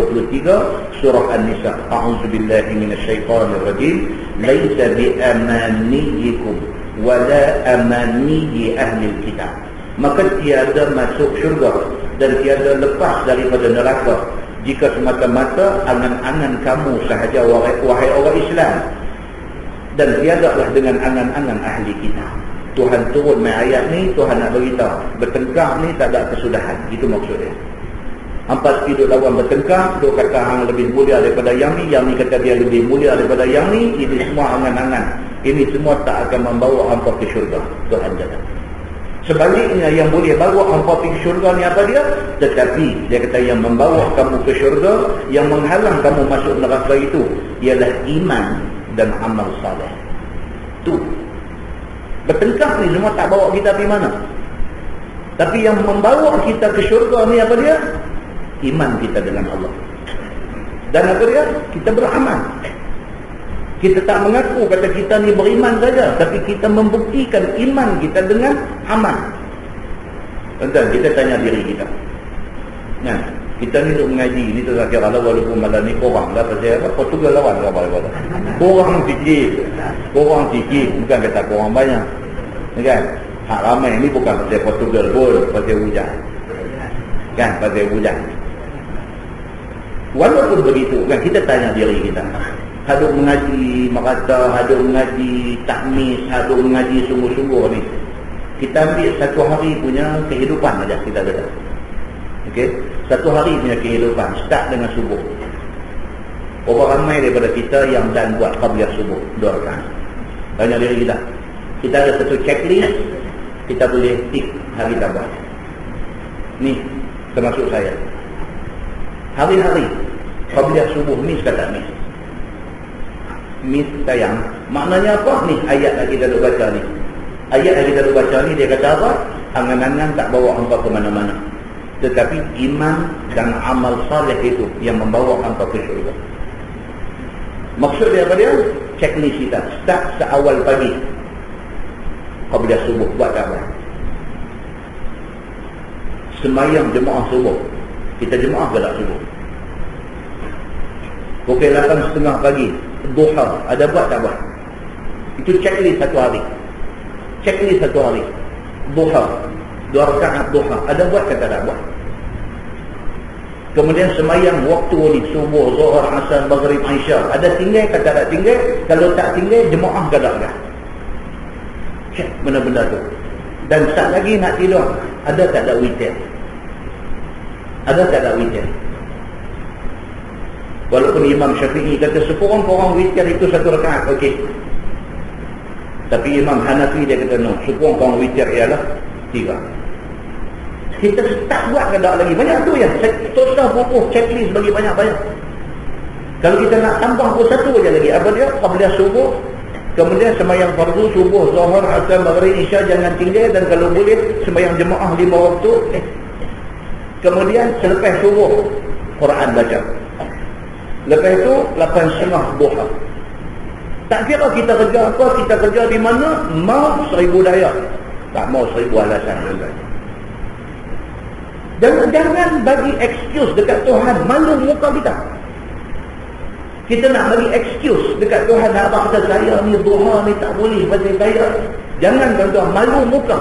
surah An-Nisa. A'udzubillahi minasyaitonir rajim. Laisa bi'amaniyikum wala amaniyi ahli kitab. Maka tiada masuk syurga dan tiada lepas daripada neraka jika semata-mata angan-angan kamu sahaja wahai orang Islam, dan tiadalah dengan angan-angan ahli kitab. Tuhan turun main ayat ni, Tuhan nak beritahu bertengkar ni tak ada kesudahan. Itu maksudnya. Hampa hidup lawan bertengkar, duk kata hang lebih mulia daripada yang ni kata dia lebih mulia daripada yang ni. Ini semua angan-angan. Ini semua tak akan membawa hampa ke syurga. Tuhan kata. Sebaliknya yang boleh bawa hampa ke syurga ni apa dia? Tetapi dia kata yang membawa kamu ke syurga, yang menghalang kamu masuk neraka itu ialah iman dan amal saleh. Tu. Bertengkar ni semua tak bawa kita pergi mana. Tapi yang membawa kita ke syurga ni apa dia? Iman kita dengan Allah. Dan apa dia? Kita beramal. Kita tak mengaku kata kita ni beriman saja, tapi kita membuktikan iman kita dengan amal. Tuan-tuan, kita tanya diri kita. Nah, kita ni duk mengaji ni tu kira lah walaupun malam ni korang lah pasal apa? Portugal lawan apa-apa. Korang sikit, bukan kata korang banyak. Kan? Hak ramai ni bukan pasal Portugal pun, pasal hujan. Kan? Pasal hujan. Walaupun begitu, kan kita tanya diri kita. Haduk mengaji merata, haduk mengaji takmis, haduk mengaji sungguh-sungguh ni. Kita ambil satu hari punya kehidupan saja kita kata. Okey? Satu hari punya kehidupan start dengan subuh. Berapa ramai daripada kita yang dan buat qabliyah subuh 2 rakaat? Tanya diri kita. Kita ada satu checklist, kita boleh tick hari kita buat. Ni termasuk saya. Hari-hari qabliyah subuh miss kata miss. Miss tayang. Maknanya apa? Ni ayat yang kita dah baca ni. Ayat yang kita dah baca ni dia kata apa? Angan-angan tak bawa hangpa ke mana-mana. Tetapi iman dan amal saleh itu yang membawa hangpa ke syurga. Maksud dia apa dia? Checklist kita. Start seawal pagi. Qabliyah subuh buat apa? Semayang jemaah subuh. Kita jemaah ke tak subuh? Pukul 8.30 pagi duha, ada buat tak buat? Itu checklist satu hari. Checklist satu hari. Duha, 2 rakaat duha, ada buat ke tak buat? Kemudian semayang waktu ni subuh, zuhur, asar, maghrib, isya, ada tinggal ke tak tinggal? Kalau tak tinggal, jemaah ke tak? Cek benda-benda tu. Dan tak lagi nak tidur, ada tak ada witir? Ada tak ada witir? Walaupun Imam Syafi'i kata sekurang-kurang witir itu 1 rakaat, okey. Tapi Imam Hanafi dia kata no, sekurang-kurang witir ialah 3. Kita tak buat ke tak lagi? Banyak tu ya. Tosah buku checklist bagi banyak-banyak. Kalau kita nak tambah pun satu aja lagi. Apa dia? Qabliyah subuh. Kemudian sembahyang fardu subuh, zuhur, asar, maghrib, isya jangan tinggal, dan kalau boleh sembahyang jemaah 5 waktu. Kemudian selepas subuh Quran baca. Lepas tu 8.30 duha. Tak kira kita kerja apa, kita kerja di mana, mau 1000 daya, tak mau 1000 alasan. Jangan bagi excuse dekat Tuhan, malu muka kita. Kita nak bagi excuse dekat Tuhan, abang kata saya ni duha ni tak boleh pasal saya. Jangan tuan-tuan, malu muka.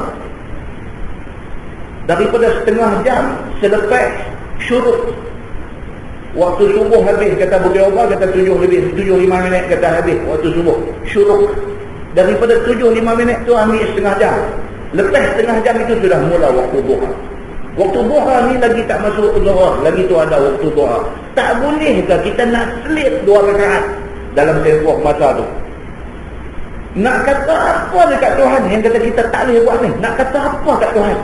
Daripada setengah jam selepas syuruk, waktu subuh habis, kata Bukit Oba, kata 7:05 minit kata habis waktu subuh syuruk. Daripada 7:05 minit tu ambil setengah jam. Lepas setengah jam itu sudah mula waktu duha. Waktu duha ni lagi tak masuk zuhur, lagi tu ada waktu duha. Tak bolehkah kita nak selit 2 rakaat dalam tempoh masa tu? Nak kata apa dekat Tuhan yang kata kita tak boleh buat ni? Nak kata apa kat Tuhan?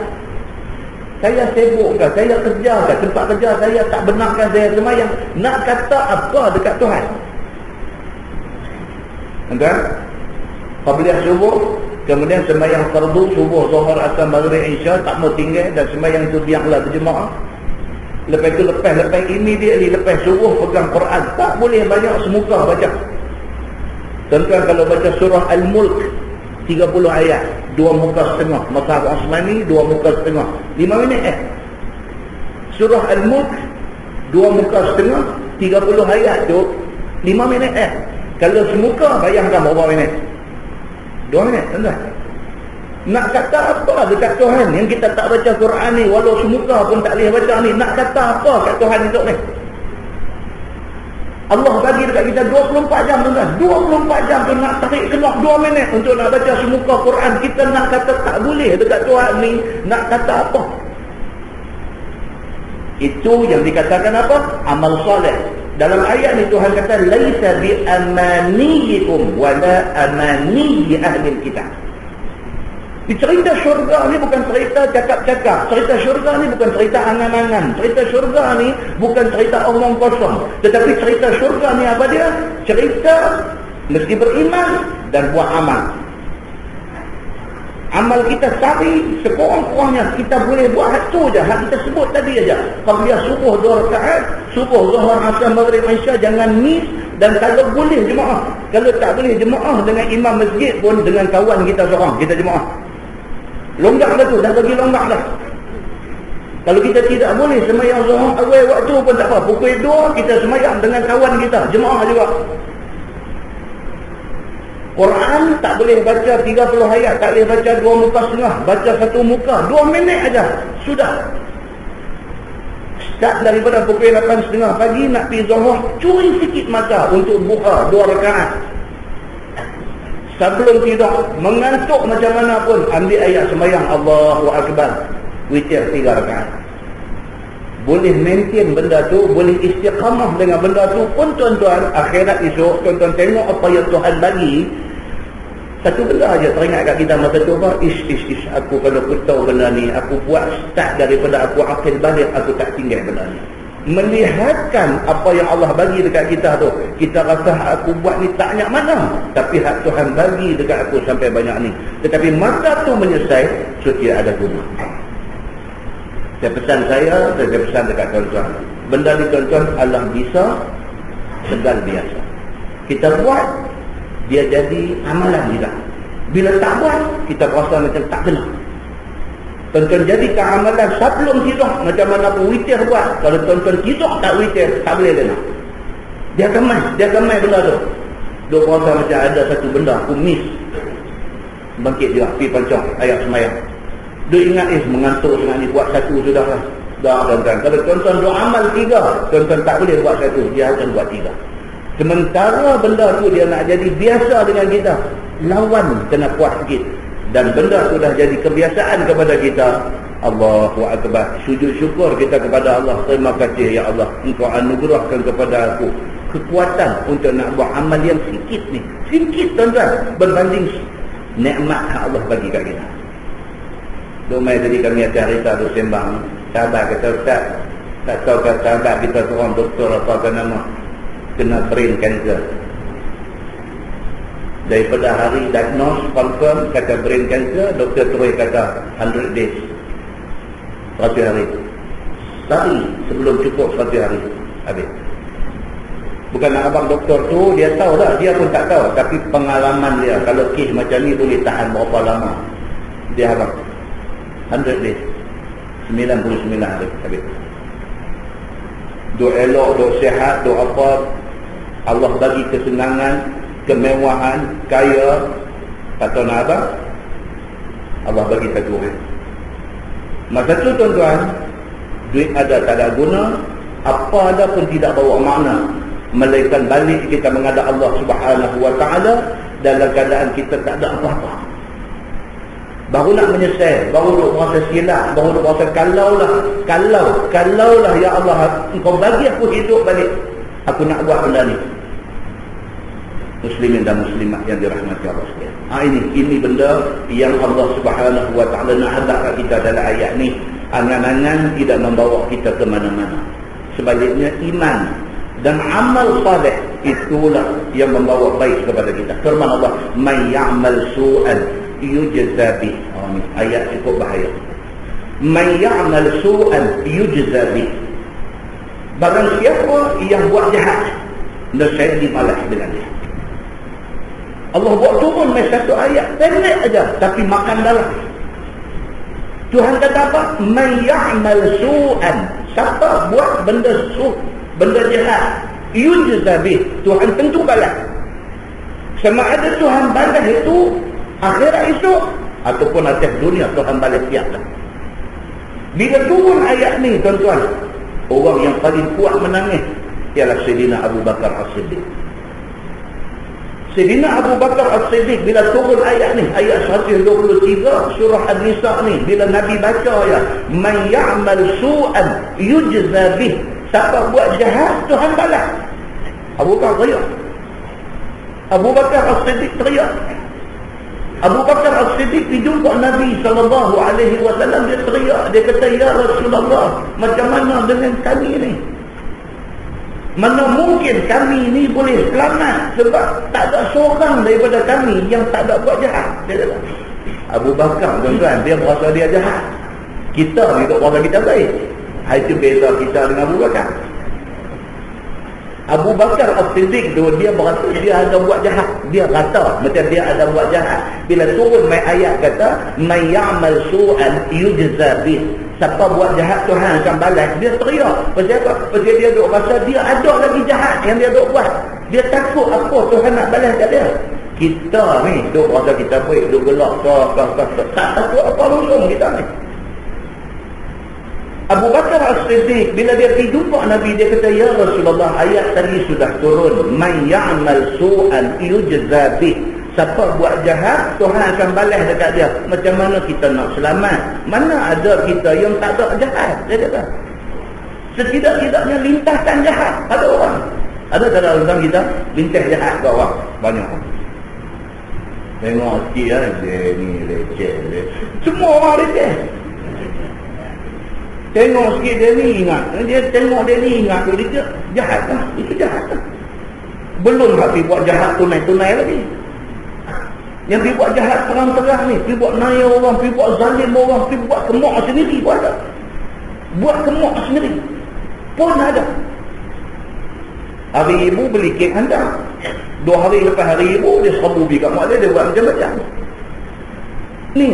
Saya sibukkah? Saya kerjakah? Tempat kerja saya tak benarkan saya semayang? Nak kata apa dekat Tuhan? Tuan-tuan, qabliyah subuh, kemudian semayang fardu, subuh, zuhur, asar, maghrib, isya, tak mau tinggal, dan semayang tu biarlah berjemaah. Lepas tu lepas immediately lepas subuh pegang Quran. Tak boleh banyak semuka baca. Tuan-tuan, kalau baca surah Al-Mulk 30 ayat, 2 muka setengah. Masa Osmani 2 muka setengah, 5 minit Surah Al-Mulk 2 muka setengah, 30 ayat tu 5 minit Kalau semuka, bayangkan berapa minit? 2 minit, tuan-tuan. Nak kata apa dekat Tuhan yang kita tak baca Quran ni, walau semuka pun tak boleh baca ni? Nak kata apa kat Tuhan hidup ni? Allah bagi dekat kita 24 jam, tuan-tuan. 24 jam tu nak tarik kenok 2 minit untuk nak baca semuka Quran. Kita nak kata tak boleh dekat Tuhan ni, nak kata apa? Itu yang dikatakan apa? Amal soleh. Dalam ayat ni Tuhan kata laisa bi amaniyikum wala amaniyi ahli kitab. Cerita syurga ni bukan cerita cakap-cakap. Cerita syurga ni bukan cerita angan-angan. Cerita syurga ni bukan cerita omong kosong. Tetapi cerita syurga ni apa dia? Cerita mesti beriman dan buat amal. Amal kita cari sekurang-kurangnya kita boleh buat satu je. Hak kita sebut tadi aja. Qabliyah subuh 2 rakaat, subuh, zuhur, asar, maghrib, isya, jangan miss. Dan kalau boleh jemaah. Kalau tak boleh jemaah dengan imam masjid pun, dengan kawan kita seorang, kita jemaah. Longgak dah tu, dah bagi longgak dah. Kalau kita tidak boleh semayang zuhur awal waktu pun tak apa, pukul 2 kita semayang dengan kawan kita, jemaah juga. Quran tak boleh baca 30 ayat, tak boleh baca 2 muka setengah, baca 1 muka 2 minit aja sudah. Start daripada pukul 8.30 pagi nak pergi zuhur, curi sikit masa untuk duha 2 rakaat. Sebelum tidur, mengantuk macam mana pun, ambil ayat sembahyang Allahu Akbar, witir 3 rakaat. Boleh maintain benda tu, boleh istiqamah dengan benda tu pun tuan-tuan, akhirat esok tuan-tuan tengok apa yang Tuhan bagi. Satu benda aja teringat kat kita masa tu apa? Ish, aku kalau aku tahu benda ni, aku buat start daripada aku akil balik, aku tak tinggal benda ni. Melihatkan apa yang Allah bagi dekat kita tu, kita rasa aku buat ni tak banyak mana, tapi hak Tuhan bagi dekat aku sampai banyak ni. Tetapi masa tu menyelesai, so tidak ada guna. Saya pesan dekat tuan-tuan, benda ni tuan-tuan, Allah bisa segala biasa. Kita buat, dia jadi amalan kita. Bila tak buat, kita rasa macam tak kena. Tuan-tuan jadikan amalan sebelum tidur, macam mana pun witir buat. Kalau tuan-tuan tidur tak witir, tak boleh kena. Dia kemai benda tu. Dia rasa macam ada satu benda aku miss. Bangkit dia, pergi pancang ayat semayang. Dia ingat mengantuk sangat ni, buat satu sudah lah. Dah tuan-tuan. Kalau tuan-tuan dia amal 3, tuan-tuan tak boleh buat satu, dia akan buat 3. Sementara benda tu dia nak jadi biasa dengan kita, lawan kena kuat sikit. Dan benda tu dah jadi kebiasaan kepada kita. Allahu Akbar. Sujud syukur kita kepada Allah. Terima kasih ya Allah, Engkau anugerahkan kepada aku kekuatan untuk nak buat amal yang sikit ni. Sikit tuan-tuan, berbanding nikmat yang Allah bagi kat kita. Domai tadi kami ada cerita tu sembang. Sahabat kata, Ustaz, tak tahu kata sahabat kita seorang doktor apa nama, kena brain cancer. Daripada hari diagnose, confirm, kata brain cancer, doktor terus kata 100 days. 100 hari. Tapi sebelum cukup 100 hari, habis. Bukan abang doktor tu, dia tahu tak? Dia pun tak tahu. Tapi pengalaman dia, kalau kes macam ni boleh tahan berapa lama. Dia harap 100 days, 99 hari habis. Duk elok, duk sihat, duk apa, Allah bagi kesenangan, kemewahan, kaya. Kata nak abang, Allah bagi satu orang. Masa tu tuan-tuan, duit ada tak ada guna, apa ada pun tidak bawa makna, melainkan balik kita menghadap Allah Subhanahu Wa Taala dalam keadaan kita tak ada apa-apa. Baru nak menyesal, baru nak rasa silap, baru nak rasa kalaulah ya Allah, Engkau bagi aku hidup balik, aku nak buat benda ni. Muslimin dan muslimat yang dirahmati Allah sekalian. Ini benda yang Allah Subhanahu Wa Taala nak hadap kat kita dalam ayat ni. Angan-angan tidak membawa kita ke mana-mana. Sebaliknya iman dan amal saleh itulah yang membawa baik kepada kita. Firman Allah, "May ya'mal su'an yujza bih." Ayat cukup bahaya. "May ya'mal su'an yujza bih." Barang siapa yang buat jahat, nescaya dibalas dengan dia. Allah buat turun satu ayat pendek aja, tapi makan dalam. Tuhan kata apa? "May ya'mal su'an." Siapa buat benda benda jahat, yujza bih, Tuhan tentu balas. Sama ada Tuhan balas itu akhirat esok ataupun atas dunia, Tuhan balas siap dah. Bila turun ayat ni tuan-tuan, orang yang paling kuat menangis ialah Sayyidina Abu Bakar As-Siddiq. Sayyidina Abu Bakar As-Siddiq bila turun ayat ni, ayat 123 surah An-Nisa ni, bila Nabi baca ya, "Man ya'mal su'an yujza bih." Siapa buat jahat, Tuhan balas. Abu Bakar teriak. Abu Bakar As-Siddiq teriak. Abu Bakar As-Siddiq dijumpa Nabi SAW, dia teriak, dia kata, "Ya Rasulullah, macam mana dengan kami ni? Mana mungkin kami ni boleh selamat, sebab tak ada seorang daripada kami yang tak ada buat jahat." Dia kata. Abu Bakar tuan-tuan, dia berasa dia jahat. Kita ni tak berasa kita baik. Itu beza kita dengan Abu Bakar. Abu Bakar As-Siddiq tu, dia berasa dia ada buat jahat. Dia kata macam dia ada buat jahat. Bila turun mai ayat kata, "May ya'mal su'an yujza bih." Siapa buat jahat, Tuhan akan balas. Dia teriak. Pasal apa? Pasal dia duk rasa dia ada lagi jahat yang dia duk buat. Dia takut apa Tuhan nak balas kat dia. Kita ni duk rasa kita baik, duk gelak, tak takut apa langsung kita ni. Abu Bakar As-Siddiq bila dia pergi jumpa Nabi, dia kata, "Ya Rasulullah, ayat tadi sudah turun, man ya'mal su'an yujza bih." Siapa buat jahat, Tuhan akan balas dekat dia. Macam mana kita nak selamat? Mana ada kita yang tak ada jahat? Dia kata. Setidak-tidaknya lintahkan jahat pada orang. Ada tak orang kita lintah jahat ke orang? Banyak. Tengok sikit lah, dia ni leceh. Semua orang leceh. Tengok sikit dia ni ingat. Dia tengok dia ni ingat. Dia jahat lah. Itu jahat lah. Belum habis buat jahat tunai-tunai lagi. Yang pergi buat jahat terang-terang ni, pergi buat naya orang, pergi buat zalim orang, pergi buat kemok sendiri pun ada. Buat kemok sendiri pun ada. Hari ibu beli kek anda, 2 hari lepas hari ibu, dia serbu pergi kat mak dia buat macam-macam ni.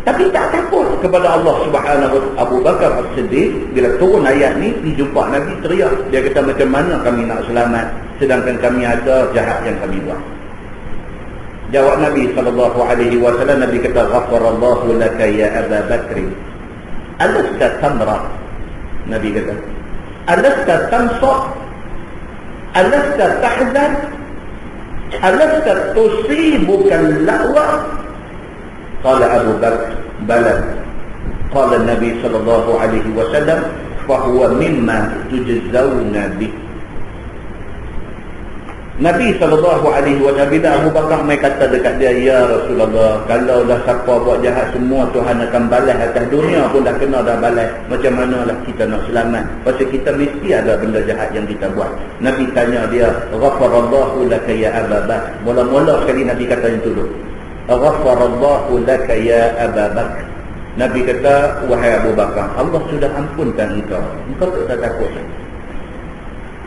Tapi tak takut kepada Allah Subhanahu. Abu Bakar As-Siddiq bila turun ayat ni, dijumpa Nabi teriak. Dia kata, macam mana kami nak selamat sedangkan kami ada jahat yang kami buat? Jawab Nabi SAW, Nabi kata, "Ghafarallahu laka ya Abu Bakr. Alasta tamra." Nabi kata, "Alasta tamsah? Alasta tahzan? Alasta tusibuka al-la'wa?" Qala Abu Bakr, "Bala." Qala Nabi SAW, "Fahuwa mimma tujzawna bih." Nabi SAW bila Abu Bakar mai kata dekat dia, "Ya Rasulullah, kalau dah siapa buat jahat semua Tuhan akan balas atas dunia pun dah kena dah balas. Macam manalah kita nak selamat? Pasal kita mesti ada benda jahat yang kita buat." Nabi tanya dia, "Ghafarallahu laka ya Abu Bakar." Mula-mula sekali Nabi kata yang dulu, "Ghafarallahu laka ya Abu Bakar." Nabi kata, "Wahai Abu Bakar, Allah sudah ampunkan engkau. Engkau tak takut."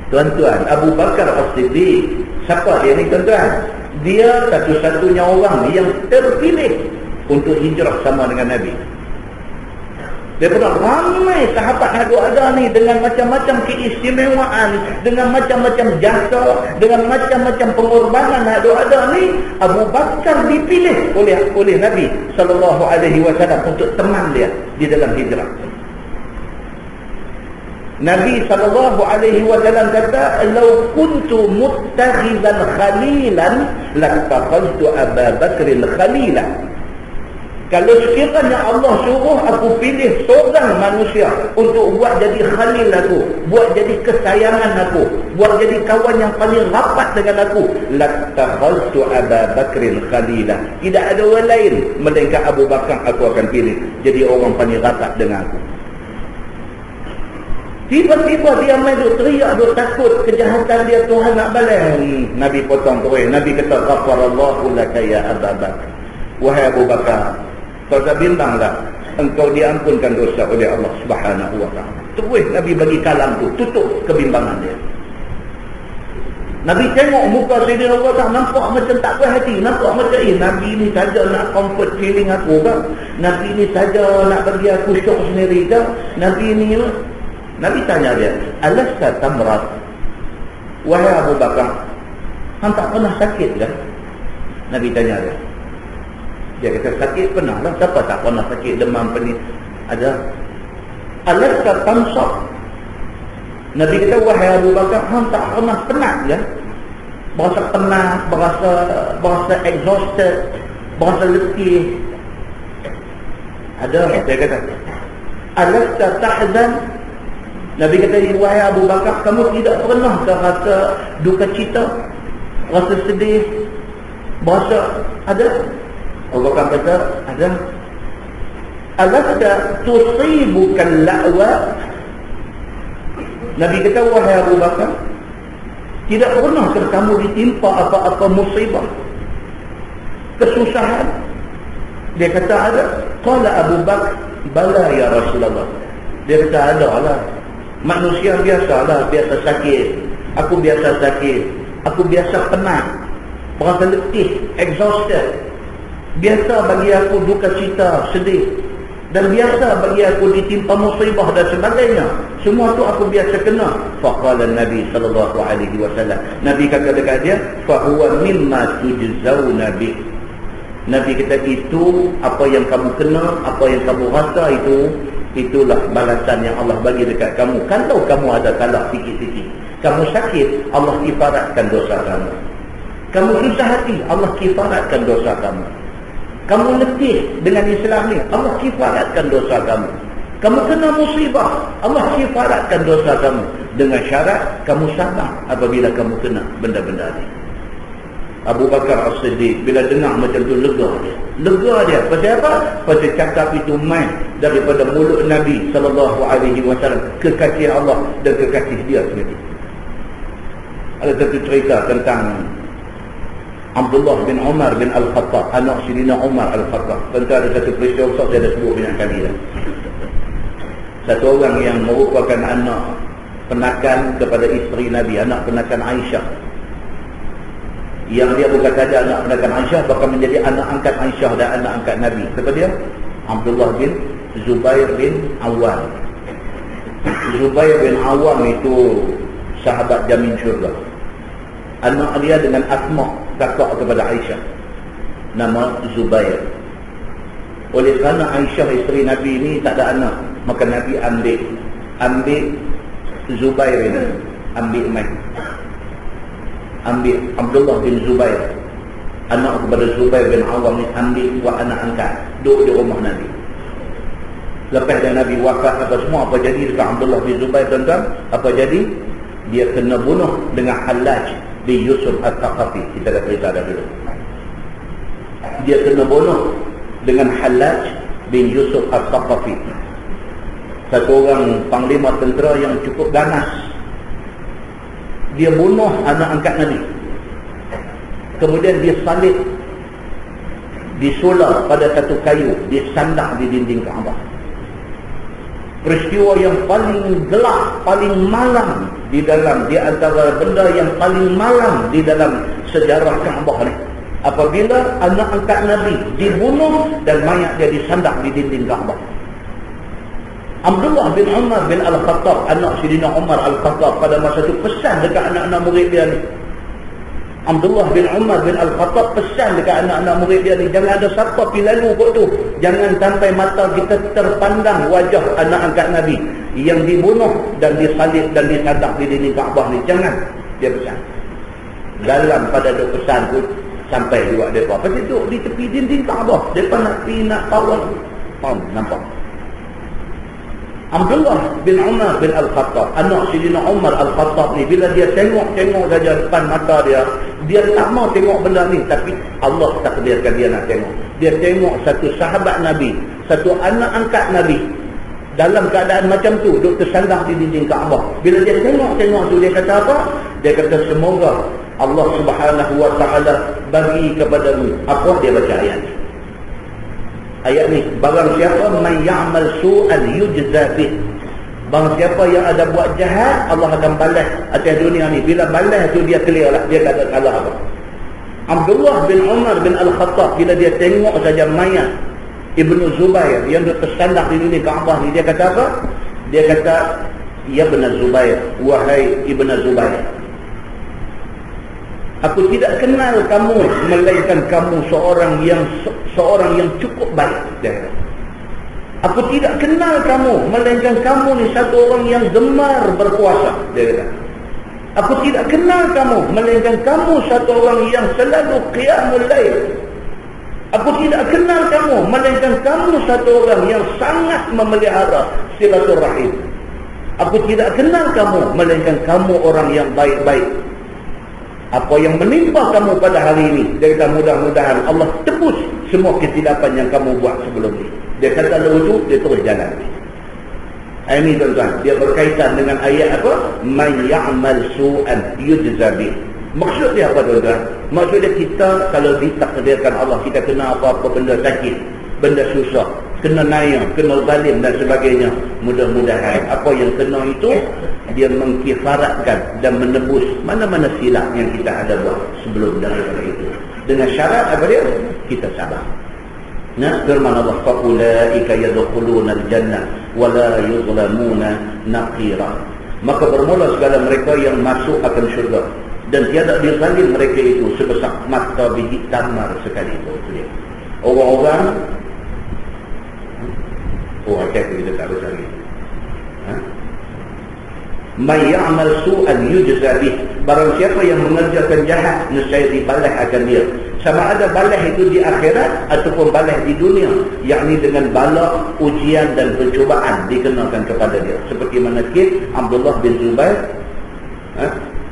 Tuan-tuan, Abu Bakar As-Siddiq, siapa dia ni tuan-tuan? Dia satu-satunya orang yang terpilih untuk hijrah sama dengan Nabi. Daripada ramai sahabat ada ni dengan macam-macam keistimewaan, dengan macam-macam jasa, dengan macam-macam pengorbanan ada ni, Abu Bakar dipilih oleh Nabi sallallahu alaihi wasallam untuk teman dia di dalam hijrah. Nabi sallallahu alaihi wasallam kata, "Lau kuntu muttakhizan khalilan lattakhadtu Abu Bakr khalila." Kalau sekiranya Allah suruh aku pilih seorang manusia untuk buat jadi khalil aku, buat jadi kesayangan aku, buat jadi kawan yang paling rapat dengan aku, lattakhadtu Abu Bakr khalila. Tidak ada orang lain melainkan Abu Bakar aku akan pilih jadi orang paling rapat dengan aku. Tiba-tiba dia main duk teriak, duk takut kejahatan dia, Tuhan nak balas. Nabi potong terus. Nabi kata, "Ghafarallahu laka ya Abu Bakar." Wahai Abu Bakar, kau bimbanglah, engkau diampunkan dosa oleh Allah Subhanahu wa taala. Terus Nabi bagi kalam tu, tutup kebimbangan dia. Nabi tengok muka Sayyidina Abu Bakar, nampak macam tak puas hati, nampak macam Nabi ni saja nak comfort feeling aku ke? Nabi ni saja nak bagi aku syok sendiri ke? Nabi tanya dia, "Alasta tamrat?" Wahai Abu Bakar, hang tak pernah sakit kan? Nabi tanya dia. Dia kata, sakit pernah lah. Siapa tak pernah sakit, demam, pening? Ada. Alasta tamsab? Nabi kata, wahai Abu Bakar, hang tak pernah penat kan? Berasa penat, berasa exhausted, berasa letih. Ada. Dia kata, alasta tahzan? Nabi kata, wahai Abu Bakar, kamu tidak pernah rasa duka cita, rasa sedih, berasa ada? Abu Bakar kata, ada. Alasta tusibukal la'wa? Nabi kata, wahai Abu Bakar, tidak pernah kamu ditimpa apa-apa musibah, kesusahan? Dia kata, ada. Qala Abu Bakar, bala ya Rasulullah. Dia kata, ada lah. Manusia biasalah, biasa sakit. Aku biasa sakit. Aku biasa penat, berasa letih, exhausted. Biasa bagi aku duka cita, sedih. Dan biasa bagi aku ditimpa musibah dan sebagainya. Semua tu aku biasa kena. Faqala Nabi sallallahu alaihi wasallam. Nabi kata dekat dia, fa huwa mimma tujzauna bih. Nabi kata, itu apa yang kamu kena, apa yang kamu rasa itulah balasan yang Allah bagi dekat kamu. Kalau kamu ada salah sikit-sikit, kamu sakit, Allah kifaratkan dosa kamu. Kamu susah hati, Allah kifaratkan dosa kamu. Kamu letih dengan Islam ni, Allah kifaratkan dosa kamu. Kamu kena musibah, Allah kifaratkan dosa kamu. Dengan syarat kamu sabar apabila kamu kena benda-benda ni. Abu Bakar As-Siddiq bila dengar macam tu, lega dia. Pasal apa? Pasal cakap itu main daripada mulut Nabi sallallahu alaihi wasallam, kekasih Allah dan kekasih dia sendiri. Ada satu cerita tentang Abdullah bin Umar bin Al-Khattab, anak Sayyidina Umar Al-Khattab. Tentu ada satu peristiwa besar, saya dah sebut banyak kali dah. Satu orang yang merupakan anak penakan kepada isteri Nabi, anak penakan Aisyah. Yang dia bukan saja anak penakan Aisyah, bahkan menjadi anak angkat Aisyah dan anak angkat Nabi. Siapa dia? Abdullah bin Zubair bin Awam. Zubair bin Awam itu sahabat jamin syurga. Anak dia dengan Asma, kakak kepada Aisyah, nama Zubair. Oleh kerana Aisyah isteri Nabi ini tak ada anak, maka Nabi ambil Zubair ini, ambil Abdullah bin Zubair, anak kepada Zubair bin Awam ni, ambil buat anak angkat, duduk di rumah Nabi. Lepas dah Nabi wafat apa semua, apa jadi dekat Abdullah bin Zubair tuan-tuan? Apa jadi? Dia kena bunuh dengan Hallaj bin Yusuf Al-Thaqafi. Kita dah cerita dah dulu. Dia kena bunuh dengan Hallaj bin Yusuf Al-Thaqafi, satu orang panglima tentera yang cukup ganas. Dia bunuh anak angkat Nabi, kemudian dia salib, disular pada satu kayu, disandak di dinding Kaabah. peristiwa yang paling gelap, paling malam di antara benda yang paling malam di dalam sejarah Kaabah ni. Apabila anak angkat Nabi dibunuh dan mayat dia disandak di dinding Kaabah. Abdullah bin Umar bin Al-Khattab, anak Sidina Umar Al-Khattab, pada masa itu pesan dekat anak-anak murid dia ni. Abdullah bin Umar bin Al-Khattab pesan dekat anak-anak murid dia ni, jangan ada siapa pergi lalu kot tu. Jangan sampai mata kita terpandang wajah anak angkat Nabi yang dibunuh dan disalib dan disandak di dinding Kaabah ni. Jangan, dia pesan. Dalam pada duk pesan tu, sampai juga mereka. Lepas tu duduk di tepi dinding Kaabah. Mereka nak pergi nak kawal. Nampak? Abdullah bin Umar bin Al-Khattab, anak Sidina Umar Al-Khattab ni, bila dia tengok saja depan mata dia, dia tak mau tengok benda ni, tapi Allah takdirkan dia nak tengok. Dia tengok satu sahabat Nabi, satu anak angkat Nabi dalam keadaan macam tu, duduk tersandar di dinding Kaabah. Bila dia tengok tu, dia kata apa? Dia kata, semoga Allah Subhanahu wa ta'ala bagi kepadamu apa. Dia baca ayat ni. Ayat ni, barang siapa man ya'mal su'an yujza bih. Barang siapa yang ada buat jahat, Allah akan balas atas dunia ni. Bila balas tu dia clear lah, dia kata salah apa. Abdullah bin Umar bin Al-Khattab, bila dia tengok saja mayat Ibnu Zubair yang tersandar di dinding Kaabah ni, dia kata apa? Dia kata, ya Ibnu Zubair, wahai Ibnu Zubair, aku tidak kenal kamu melainkan kamu seorang yang cukup baik. Dia kata, aku tidak kenal kamu melainkan kamu ni satu orang yang gemar berpuasa. Dia kata, aku tidak kenal kamu melainkan kamu satu orang yang selalu qiyamul lail. Aku tidak kenal kamu melainkan kamu satu orang yang sangat memelihara silaturahim. Aku tidak kenal kamu melainkan kamu orang yang baik-baik. Apa yang menimpa kamu pada hari ini, dia kata mudah-mudahan Allah tebus semua kesilapan yang kamu buat sebelum ini. Dia kata lalu itu, dia terus jalan. Ini tuan-tuan, dia berkaitan dengan ayat apa? Man ya'mal su'an yujza bih. Maksud dia apa tuan-tuan? Maksud dia, kita kalau ditakdirkan Allah, kita kena apa-apa benda sakit, benda susah, kena naya, kena zalim dan sebagainya, mudah-mudahan apa yang kena itu dia mengkifaratkan dan menebus mana-mana silap yang kita ada buat sebelum daripada itu. Dengan syarat apa dia? Kita sabar. Nah, firman Allah, faulaika yadkhuluna al-jannah wa la yuzlamuna naqira. Maka bermula segala mereka yang masuk akan syurga dan tiada dizalim mereka itu sebesar mata biji tamar sekalipun. Orang-orang kita tak bersama. Man ya'mal su'an yujza bih. Barang siapa yang mengerjakan jahat, nescaya dibalas akan dia. Sama ada balas itu di akhirat ataupun balas di dunia, yakni dengan bala, ujian dan pencubaan dikenakan kepada dia. Seperti mana kisah Abdullah bin Zubair,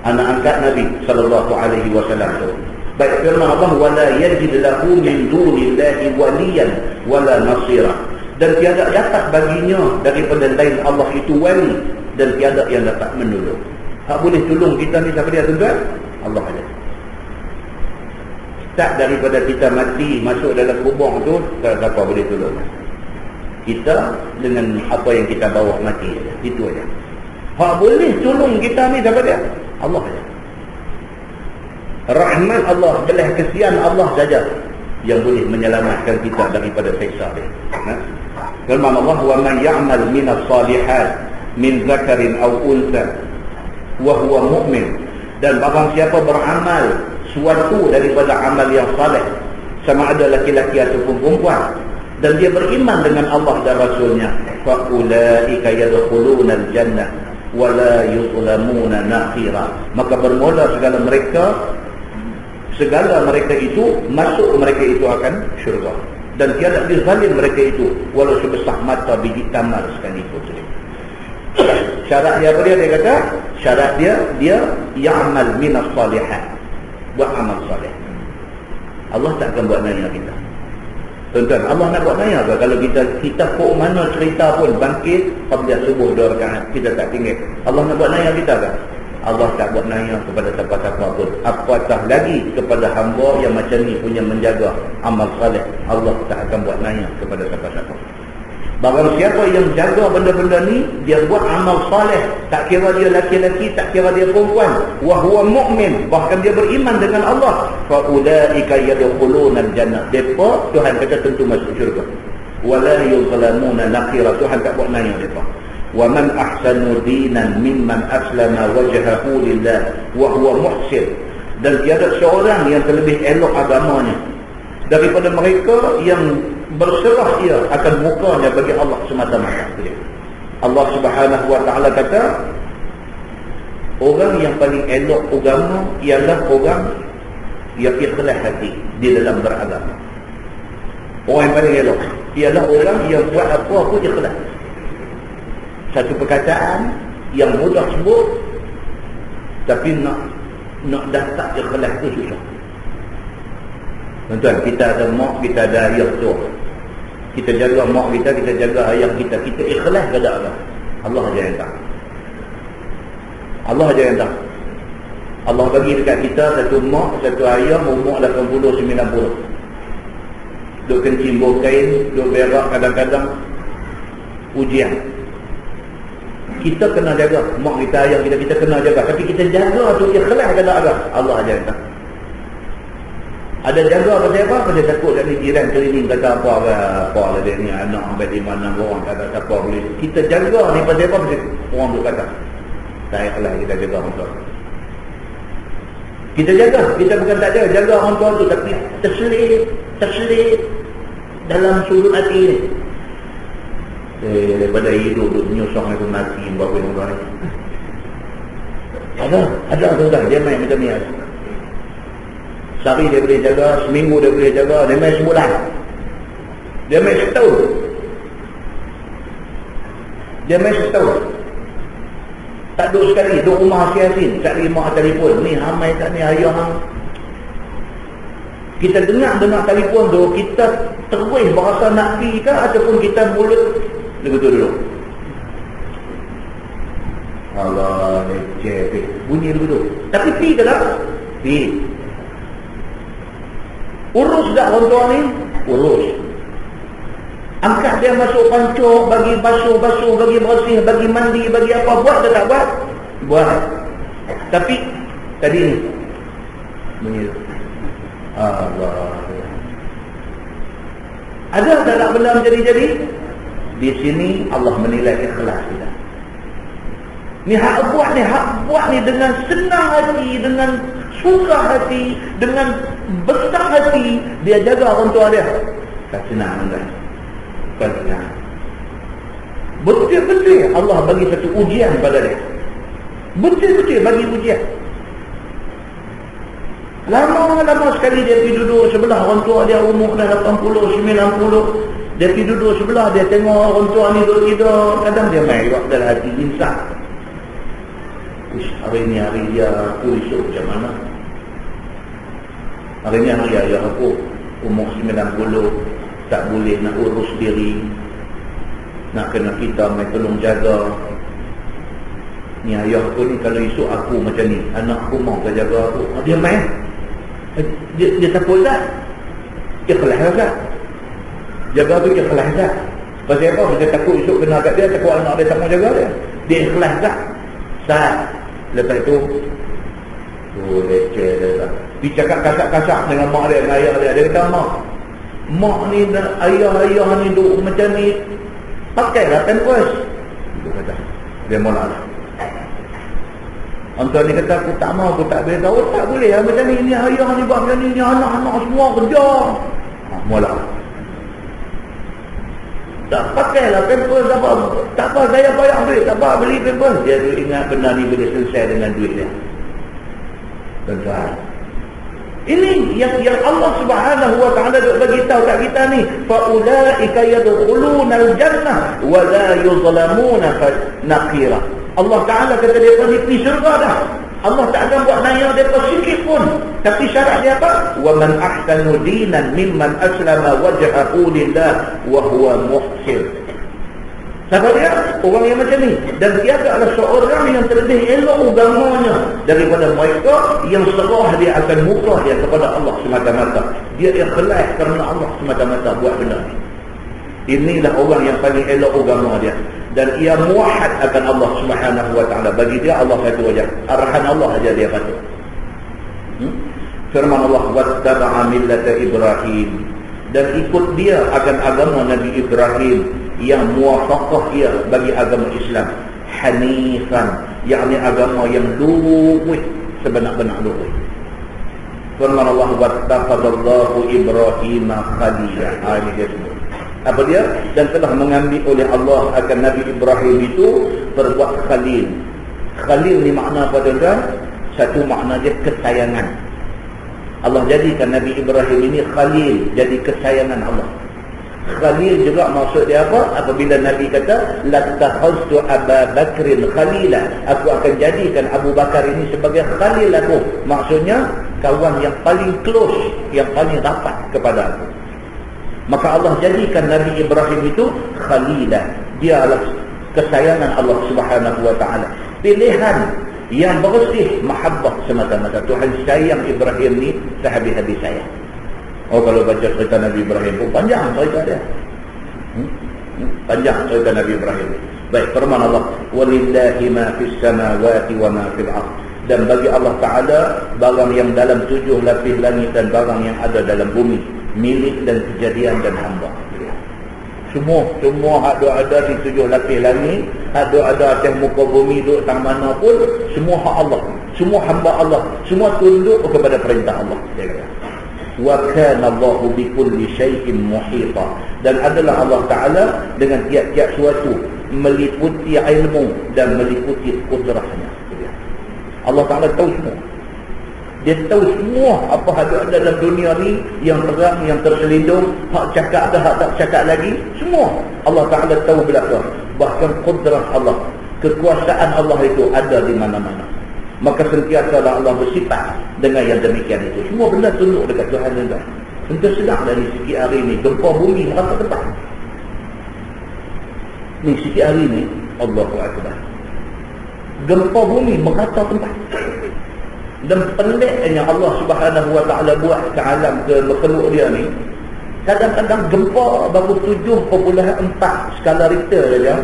anak angkat Nabi sallallahu alaihi wasallam itu. Baik, firman Allah, wala yajid lahu min dunillahi waliyan wala nasira. Dan tiada dapat baginya daripada lain Allah itu wali, dan tiada yang dapat menolong. Hak boleh tolong kita ni siapa dia tuan-tuan? Allah saja. Tak daripada kita mati masuk dalam kubur tu, tak siapa boleh tolong. Kita dengan apa yang kita bawa mati, itu aja. Hak boleh tolong kita ni siapa dia? Allah saja. Rahmat Allah, belah kesian Allah saja yang boleh menyelamatkan kita daripada siksa dia. Firman Allah, wa man ya'mal minas salihat min zakarin aw unsa wa huwa mu'min. Dan barang siapa beramal suatu daripada amal yang saleh, sama ada laki-laki ataupun perempuan, dan dia beriman dengan Allah dan Rasulnya, fa ulaika yadkhuluna al-jannah wa la yuzlamuna naqira. Maka bermula segala mereka itu masuk, mereka itu akan syurga, dan tiada dizalim mereka itu walau sebesar mata biji tamar sekalipun. Syarat dia apa dia? Dia kata syarat dia ya'mal minas salihat, buat amal salih. Allah tak akan buat naya kita. Tuan-tuan, Allah nak buat naya ke? Kalau kita kok mana cerita pun bangkit apabila subuh 2 rakaat kita tak tinggal, Allah nak buat naya kita ke? Allah tak buat naya kepada siapa-siapa pun. Apatah lagi kepada hamba yang macam ni punya menjaga amal salih, Allah tak akan buat naya kepada siapa-siapa. Barang siapa yang jaga benda-benda ni, dia buat amal saleh, tak kira dia laki-laki, tak kira dia perempuan, wa huwa mu'min, bahkan dia beriman dengan Allah, fa ulaika yadkhuluna al-jannah. Depa Tuhan kata tentu masuk syurga. Wala yuzlamuna naqira. Tuhan tak buat nanya depa. Wa man ahsanu dinan mimman aslama wajhahu lillah wa huwa muhsin. Dan tiada seorang yang terlebih elok agamanya daripada mereka yang berserah ia akan mukanya bagi Allah semata-mata. Allah Subhanahu wa ta'ala kata, orang yang paling elok agama ialah orang yang ikhlas hati di dalam beragama. Orang yang paling elok ialah orang yang buat apa pun ikhlas. Satu perkataan yang mudah sebut, tapi nak dapat ikhlas tu susah. Tuan-tuan, kita ada mak, kita ada ayah tu. Kita jaga mak kita, kita jaga ayah kita. Kita ikhlas ke tak? Allah aja yang tahu. Allah aja yang tahu. Allah bagi dekat kita satu mak, satu ayah, umur 80-90. Duk kencing bau kain, duk berak kadang-kadang ujian. Kita kena jaga mak kita, ayah kita, kita kena jaga. Tapi kita jaga tu ikhlas ke tak? Allah aja yang tahu. Ada jaga pasal apa? Pasal takut kat ni jiran keliling kata apa lah dia ni anak sampai di mana orang kata siapa boleh. Kita jaga ni pasal apa? Pasal orang tu kata tak ikhlas kita jaga orang tua. Kita jaga, kita bukan tak jaga orang tua tu, tapi terselit dalam sudut hati ni. Daripada hidup duk menyusang aku mati buat orang ni. Ada tuan-tuan, dia main macam ni. Sehari dia boleh jaga, seminggu dia boleh jaga, dia main sebulan, dia main setahun, dia main setahun. Tak duduk sekali, duduk rumah asin-asin, cari mak telefon, ni hamai tak ni ayah hang. Kita dengar telefon tu, kita terus berasa nak pergi ke, ataupun kita mulut dia betul dulu. Allah, leceh, bunyi dulu. Tapi pergi ke tak? Pergi. Urus tak orang tua ni? Urus. Angkat dia masuk pancuk, bagi basuh, bagi bersih, bagi mandi, bagi apa. Buat ke tak buat? Buat. Tapi tadi ni bunyi Allah. Ada tak benda menjadi-jadi? Di sini Allah menilai ikhlas kita. Ni hak buat ni dengan senang hati, dengan suka hati, dengan besar hati, dia jaga orang tua dia. Tak senang kan? Bukan senang. Betul-betul Allah bagi satu ujian pada dia. Betul-betul bagi ujian. Lama-lama sekali dia pergi duduk sebelah orang tua dia, umur dah 80, 90. Dia pergi duduk sebelah, dia tengok orang tua ni duduk tidur. Kadang dia main juga dalam hati insan. Hari ni hari dia, aku esok macam mana? Hari ni hari ayah aku, umur 90, tak boleh nak urus diri, nak kena kita main tolong jaga. Ni ayah aku ni, kalau esok aku macam ni, anak aku mau ke jaga aku, dia main, dia takut tak? Dia kelas tak? Jaga tu dia kelas tak? Pasal apa? Dia takut esok kena kat dia, takut anak dia tak mau jaga dia. Dia ikhlas tak? Tak. Lepas itu leceh dia tak. Dia cakap kasar-kasar dengan mak dia, dengan ayah dia. Dia kata, mak ni dan ayah-ayah ni duduk macam ni, pakailah pampers. Dia kata, dia molak lah. Antara ni kata, aku tak mau, aku tak boleh tahu. Tak boleh lah macam ni, ni ayah ni buat macam ni, ni anak-anak semua kerja. Molak lah. Tak pakailah pampers apa. Tak apa, saya bayar duit. Tak apa, beli pampers. Dia ingat benda ni boleh selesai dengan duit dia. Tuan-tuan, ini yang Allah Subhanahu wa ta'ala bagi tahu kat kita ni, fa ulaika yadkhuluna al-jannah wa la yuzlamuna naqira. Allah Taala kata depa ni pergi syurga dah. Allah tak akan buat naya depa sikit pun. Tapi syarat dia apa? Wa man ahsanu dinan mimman aslama wajhahu lillah wa huwa muhsin. Siapa dia? Orang yang macam ni. Dan dia adalah seorang yang terlebih elok agamanya daripada mereka yang serah dia akan muka dia kepada Allah semata-mata. Dia ikhlas kerana Allah semata-mata buat benda ni. Inilah orang yang paling elok agama dia. Dan ia muahad akan Allah Subhanahu wa ta'ala. Bagi dia Allah satu aja. Arahan Allah aja dia patut. Firman Allah, wattaba'a millata Ibrahim, dan ikut dia akan agama Nabi Ibrahim yang muwafaqah ia bagi agama Islam, hanifan, yakni agama yang lurus, sebenar-benar lurus. Firman Allah, wattaqadallahu Ibrahim khalila. Ini dia semua. Apa dia? Dan telah mengambil oleh Allah akan Nabi Ibrahim itu berbuat khalil. Khalil ni makna apa tuan-tuan? Satu makna dia kesayangan. Allah jadikan Nabi Ibrahim ini khalil, jadi kesayangan Allah. Khalil juga maksud dia apa? Apabila Nabi kata lattakhaztu Aba Bakrin khalila, aku akan jadikan Abu Bakar ini sebagai khalil aku. Maksudnya kawan yang paling close, yang paling rapat kepada aku. Maka Allah jadikan Nabi Ibrahim itu khalilah. Dia adalah kesayangan Allah Subhanahu wa ta'ala. Pilihan yang bersih mahabbah semata-mata. Tuhan sayang Ibrahim ni sehabis-habis sayang. Oh, kalau baca cerita Nabi Ibrahim pun panjang cerita dia. Panjang cerita Nabi Ibrahim. Baik, firman Allah, walillahi ma fis samawati wa ma fil ardh. Dan bagi Allah Ta'ala barang yang dalam 7 lapis langit dan barang yang ada dalam bumi, milik dan kejadian dan hamba. Semua ada di 7 lapis langit, ada atas muka bumi, duduk tang mana pun, semua hak Allah, semua hamba Allah, semua tunduk kepada perintah Allah. Wa kana Allahu bikulli syai'in muhita. Dan adalah Allah Ta'ala dengan tiap-tiap suatu meliputi ilmu dan meliputi kudrahnya. Allah Ta'ala tahu semua. Dia tahu semua apa ada dalam dunia ni, yang terang, yang terselindung, hak cakap ada, hak tak cakap lagi, semua Allah Ta'ala tahu belakang. Bahkan kudrah Allah, kekuasaan Allah itu ada di mana-mana. Maka sentiasalah Allah bersifat dengan yang demikian itu. Semua benda tunduk dekat Tuhan dan Tentu sedang dari sikit hari ni gempa bumi merata tempat. Ni sikit hari ni, Allahu Akbar, gempa bumi merata tempat. Dan peliknya Allah Subhanahu wa ta'ala buat ke alam, ke makhluk dia ni, kadang-kadang gempa baru 7.4 skala Richter saja,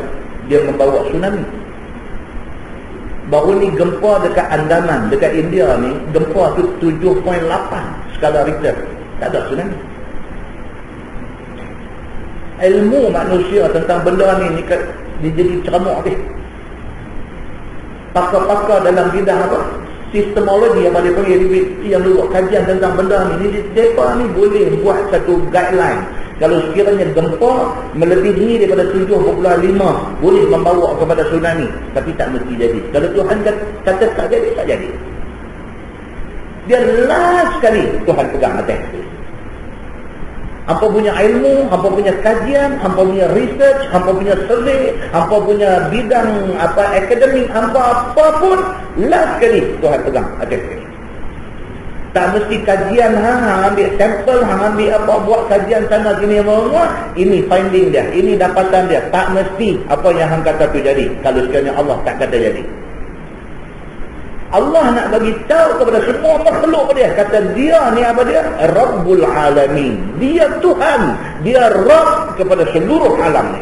dia membawa tsunami. Baru ni gempa dekat Andaman, dekat India ni, gempa tu 7.8 skala Richter, tak ada tsunami. Ilmu manusia tentang benda ni dia jadi ceramah dia. Pakar-pakar dalam bidang apa? Sistemologi yang dia panggil, yang buat kajian tentang benda ni, mereka ni boleh buat satu guideline. Kalau sekiranya gempa melebihi daripada 7.5 boleh membawa kepada tsunami, tapi tak mesti jadi. Kalau Tuhan kata tak jadi, tak jadi. Dia last sekali Tuhan pegang atas. Hampa punya ilmu, hampa punya kajian, hampa punya research, hampa punya survey, hampa punya bidang apa akademik, hampa apapun, last sekali Tuhan pegang atas sekali. Tak mesti kajian, ambil sampel, ambil apa, buat kajian sana sini semua. Ini finding dia, ini dapatan dia. Tak mesti apa yang hang kata tu jadi. Kalau sekiranya Allah tak kata jadi. Allah nak bagi tahu kepada semua makhluk dia, kata dia ni apa dia? Rabbul Alamin. Dia Tuhan, dia Rabb kepada seluruh alam ni.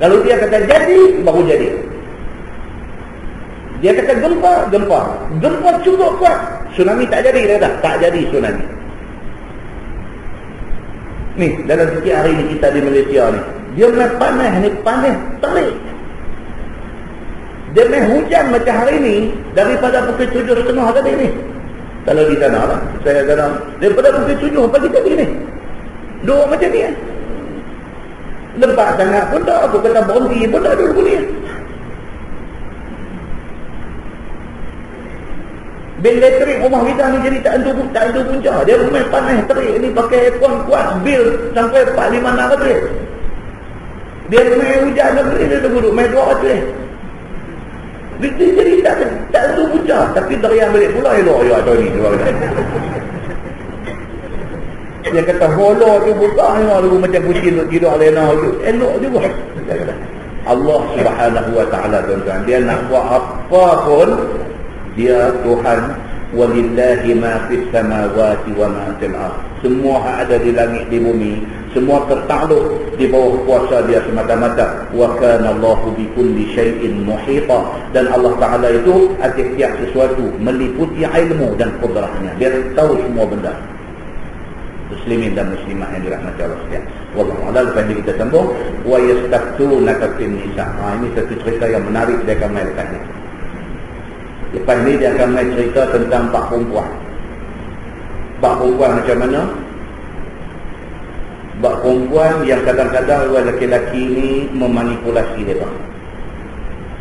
Kalau dia kata jadi, baru jadi. Dia kata gempa cukup kuat, tsunami tak jadi, dia kata tak jadi tsunami. Ni dalam sikit hari ni kita di Malaysia ni, dia panas ni, panas terik. Dia main hujan macam hari ni daripada pukul 7.30 tadi ni. Kalau di sana lah, saya kata daripada pukul 7 pagi tadi ni, dua macam ni. Lebat sangat pun tak, aku kata berhenti pun tak ada boleh. Bil elektrik rumah kita ni jadi tak entu punca. Dia main panas terik ni, pakai aircon kuat, bil sampai 4-5 ratus. Dia main hujan negeri, dia duduk main 200. Jadi tak ada punca. Tapi dari yang balik pula elok ya atau ni. Dia kata holo tu buka ni macam kucing tidur alena tu. Elok juga. Allah Subhanahu wa ta'ala tuan-tuan, dia nak buat apa pun, dia Tuhan. Walillahi ma fis samawati wa ma fil ardh. Semua ada di langit di bumi, semua tertakluk di bawah kuasa dia semata-mata. Wa kana Allahu bikulli syai'in muhita, dan Allah Taala itu atas setiap sesuatu meliputi ilmu dan kudrahnya. Dia tahu semua benda. Muslimin dan muslimat yang dirahmati Allah sekalian. Wallahu a'lam. Lepas ini kita sambung wa yastaftunaka fin nisa. Ini satu cerita yang menarik dia akan main lepas ni. Lepas ni dia akan main cerita tentang bak perempuan. Bak perempuan macam mana? Bak perempuan yang kadang-kadang orang lelaki-lelaki ni memanipulasi mereka.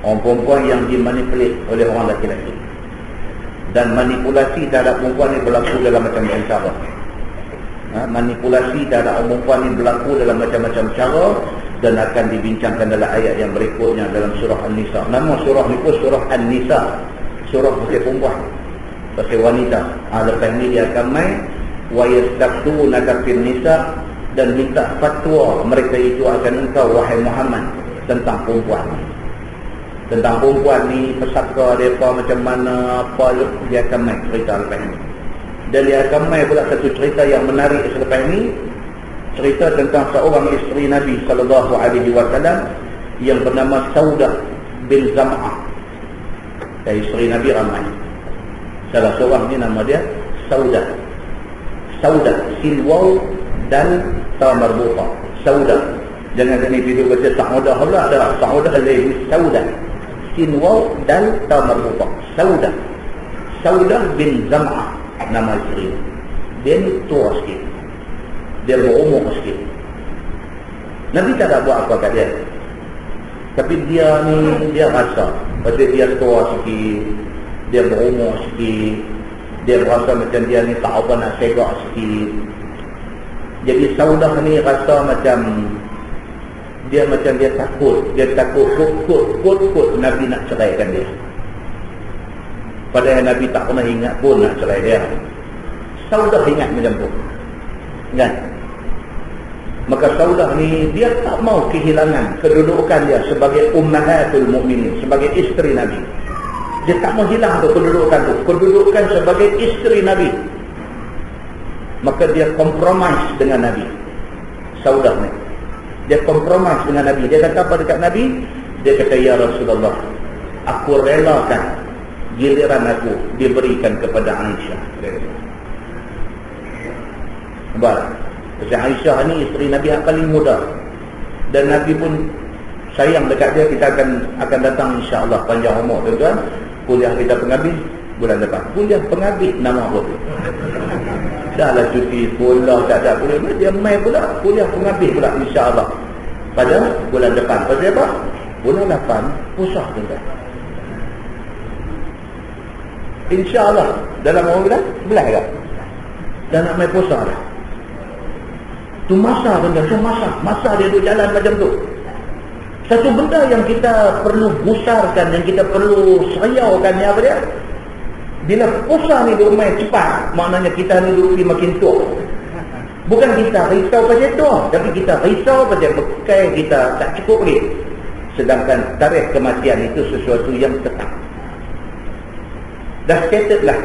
Orang perempuan yang dimanipulasi oleh orang lelaki-lelaki. Dan manipulasi terhadap perempuan ni berlaku dalam macam-macam cara. Manipulasi terhadap orang perempuan ni berlaku dalam macam-macam cara, dan akan dibincangkan dalam ayat yang berikutnya dalam surah An-Nisa. Nama surah ni pun surah An-Nisa, surah pasal perempuan, pasal wanita. Lepas ni dia akan main wa yastaftunaka fin nisa, dan minta fatwa mereka itu akan engkau wahai Muhammad tentang perempuan. Tentang perempuan ni, pesaka mereka macam mana, apa dia akan main cerita lepas ni. Dan dia akan main pula satu cerita yang menarik selepas ini, cerita tentang seorang isteri Nabi SAW yang bernama Saudah bin Zam'ah. Dan isteri Nabi ramai. Salah seorang ni nama dia Saudah. Saudah, silwaw dan ta marbuta. Saudah. Jangan kena video baca Saudah pula, ada Saudah lain, Saudah. Silwaw dan ta marbuta. Saudah. Saudah bin Zam'ah nama isteri. Dia ni tua sikit, dia berumur sikit. Nabi tak ada buat apa kat dia, tapi dia ni dia rasa pasal dia tua sikit, dia berumur sikit, dia rasa macam dia ni tak apa nak segak sikit. Jadi Saudah ni rasa macam dia takut kot Nabi nak ceraikan dia. Padahal Nabi tak pernah ingat pun nak cerai dia. Saudah ingat macam tu, kan? Maka Saudah ni dia tak mau kehilangan kedudukan dia sebagai ummahatul mukminin, sebagai isteri Nabi. Dia tak mau hilang tu kedudukan sebagai isteri Nabi. Maka dia kompromis dengan Nabi. Saudah ni dia kompromis dengan Nabi. Dia kata apa dekat Nabi? Dia kata, ya Rasulullah, aku relakan giliran aku diberikan kepada Aisyah. Sebab Aisyah ni isteri Nabi yang paling muda, dan Nabi pun sayang dekat dia. Kita akan datang insya-Allah panjang umur, tuan-tuan. Kuliah kita penghabis bulan depan. Kuliah penghabis nama apa tu? Dah lah cuti sekolah, tak ada kuliah. Dia main pula kuliah penghabis pula insya-Allah pada bulan depan. Pasal apa? Bulan 8 pusat, tuan-tuan. InsyaAllah dalam orang bilang belah tak? Dan nak main puasa dah. Tu masa benda, masa dia duduk jalan macam tu. Satu benda yang kita perlu besarkan, yang kita perlu seriaukan ni apa dia? Bila puasa ni duduk main cepat, maknanya kita ni duduk makin tua. Bukan kita risau pasal tua, tapi kita risau pasal bekal kita tak cukup lagi. Sedangkan tarikh kematian itu sesuatu yang tetap. Dah stated lah,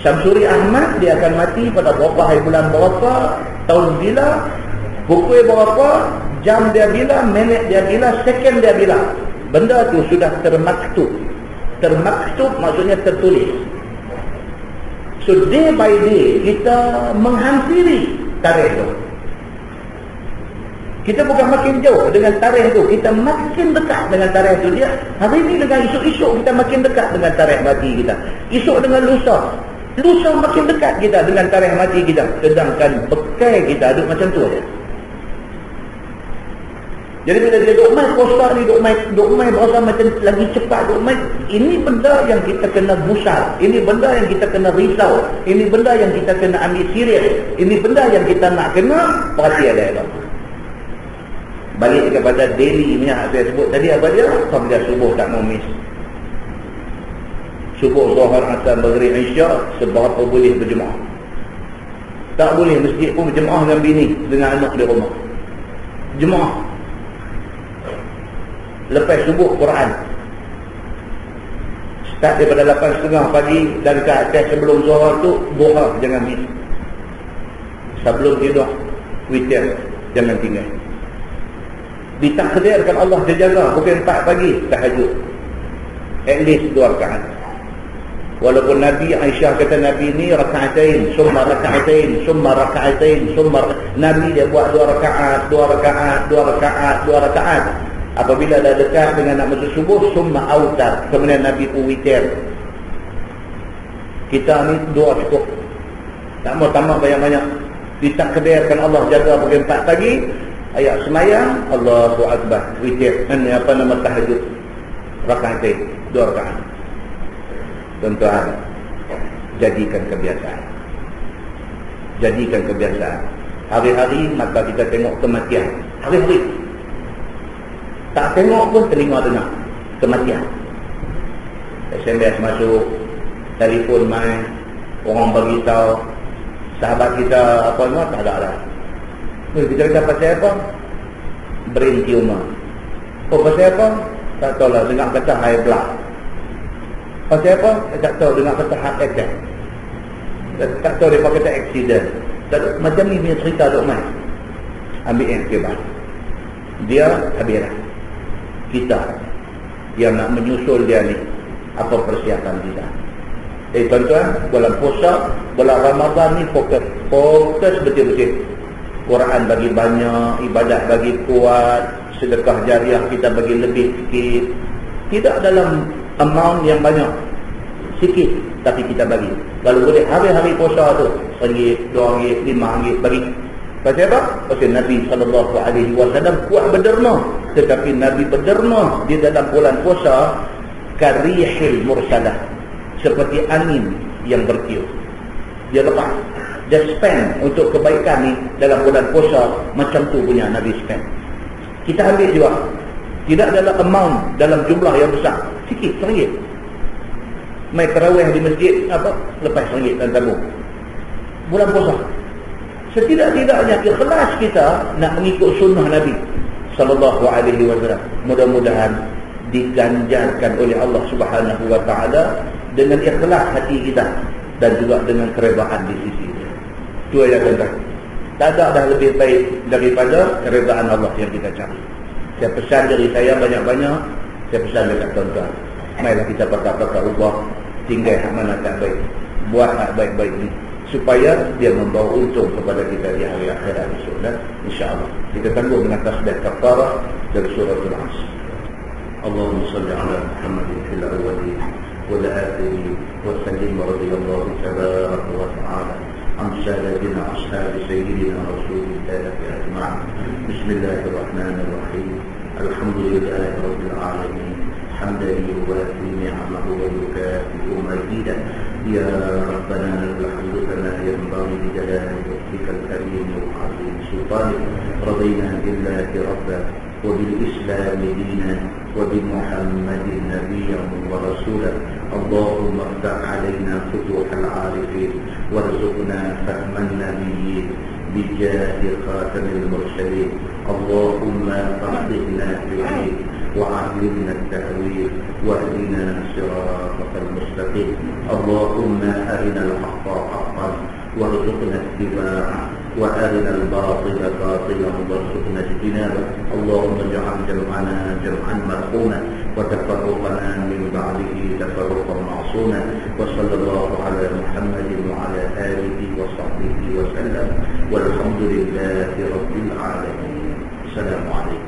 Syamsuri Ahmad dia akan mati pada berapa hari bulan berapa, tahun bila, pukul berapa, jam dia bila, minit dia bila, second dia bila. Benda tu sudah termaktub. Termaktub maksudnya tertulis. So day by day kita menghampiri tarikh tu. Kita bukan makin jauh dengan tarikh itu, kita makin dekat dengan tarikh itu. Dia hari ini dengan esok-esok kita makin dekat dengan tarikh mati kita. Esok dengan lusa makin dekat kita dengan tarikh mati kita. Sedangkan bekal kita duduk macam tu aja. Jadi bila dia duduk main poster ni, duduk main berasa macam lagi cepat duduk main. Ini benda yang kita kena busar. Ini benda yang kita kena risau. Ini benda yang kita kena ambil serius. Ini benda yang kita nak kena perhatian dia. Balik kepada daily punya saya sebut tadi, apa dia? Apabila subuh tak mau miss. Subuh, Zuhur, Asar, Maghrib, Isya, seberapa boleh berjemaah. Tak boleh masjid pun berjemaah dengan bini, dengan anak di rumah. Jemaah. Lepas subuh Quran. Start daripada 8.30 pagi dan ke atas sebelum Zuhur tu, duha jangan miss. Sebelum tidur witir jangan tinggal. Ditakdirkan Allah dia jaga pukul 4 pagi tahajud, at least 2 rakaat. Walaupun Nabi Aisyah kata Nabi ni rakaatain, summa rakaatain, summa rakaatain, summa Nabi dia buat 2 rakaat, 2 rakaat, 2 rakaat, 2 rakaat. Apabila dah dekat dengan nak masuk subuh, summa autar, kemudian Nabi pun witir. Kita ni 2 cukup, tak mau tambah banyak-banyak. Ditakdirkan Allah jaga pukul 4 pagi, ayat semayang Allahu Akbar, witir, tahajud rakaatain, 2 rakaat. Tuan-tuan, jadikan kebiasaan. Jadikan kebiasaan. Hari-hari mata kita tengok kematian. Hari-hari. Tak tengok pun telinga dengar kematian. SMS masuk, telefon main, orang bagi tahu, sahabat kita apa semua tak ada lah. Kita kata pasal apa? Brain tumor. Oh, pasal apa? Tak tahu lah, dengar kata high blood. Pasal apa? Tak tahu, dengar kata heart attack. Tak tahu dia kata accident. Macam ni punya cerita dok mai. Ambil yang kebal. Dia habis. Kita yang nak menyusul dia ni, apa persiapan kita? Tuan-tuan, bulan puasa, bulan Ramadan ni fokus betul-betul. Quran bagi banyak, ibadat bagi kuat, sedekah jariah kita bagi lebih sikit. Tidak dalam amount yang banyak, sikit, tapi kita bagi. Kalau boleh hari-hari puasa tu RM1, RM2, RM5 bagi. Pasal apa? Pasal Nabi SAW kuat berderma. Tetapi Nabi berderma di dalam bulan puasa karihil mursalah, seperti angin yang bertiup. Dia lepas, dia spend untuk kebaikan ni dalam bulan puasa. Macam tu punya Nabi spend. Kita ambil juga, tidak dalam amount, dalam jumlah yang besar, sikit, RM1. Mai tarawih di masjid apa? Lepas RM1 dan tabung. Bulan puasa. Setidak-tidaknya ikhlas kita nak mengikut sunnah Nabi sallallahu alaihi wasallam. Mudah-mudahan diganjarkan oleh Allah Subhanahu wa taala dengan ikhlas hati kita dan juga dengan keredaan di sisi dia. Itu yang kita. Tak ada dah lebih baik daripada keredaan Allah yang kita cari. Saya pesan dari saya banyak-banyak, saya pesan dekat tuan-tuan. Marilah kita pakat-pakat ubah, tinggal hak mana tak baik, buat hak baik-baik ni, supaya dia membawa untung kepada kita di hari akhirat esok. Dan insya-Allah kita tangguh dengan tasbih kafarah dari surah Al-Asr. Allahumma salli ala Muhammadin fil awwalin wal akhirin wa sallim radhiyallahu tabaraka wa ta'ala an sayyidina ashab sayyidina rasulillah ajma'in. Bismillahirrahmanirrahim. Alhamdulillahi rabbil alamin. حمدا يوافي نعمه ويكافئ مزيدا. يا ربنا الحمد كما ينبغي لجلال وجهك الكريم وعظيم سلطانك. رضينا بالله ربا وبالاسلام دينا وبمحمد نبيا ورسولا. اللهم افتح علينا فتوح العارفين وارزقنا فهم النبيين بجاه خاتم المرسلين. اللهم فقهنا في الدين وعلمنا التأويل واهدنا صراطك المستقيم. اللهم أرنا الحق حقا وارزقنا اتباعه وأرنا الباطل باطلا وارزقنا اجتنابه. اللهم اجعل جمعنا جمعا مرحوما وتفرقنا من بعده تفرقا معصوما. وصلى الله على محمد وعلى آله وصحبه وسلم والحمد لله رب العالمين. السلام عليكم.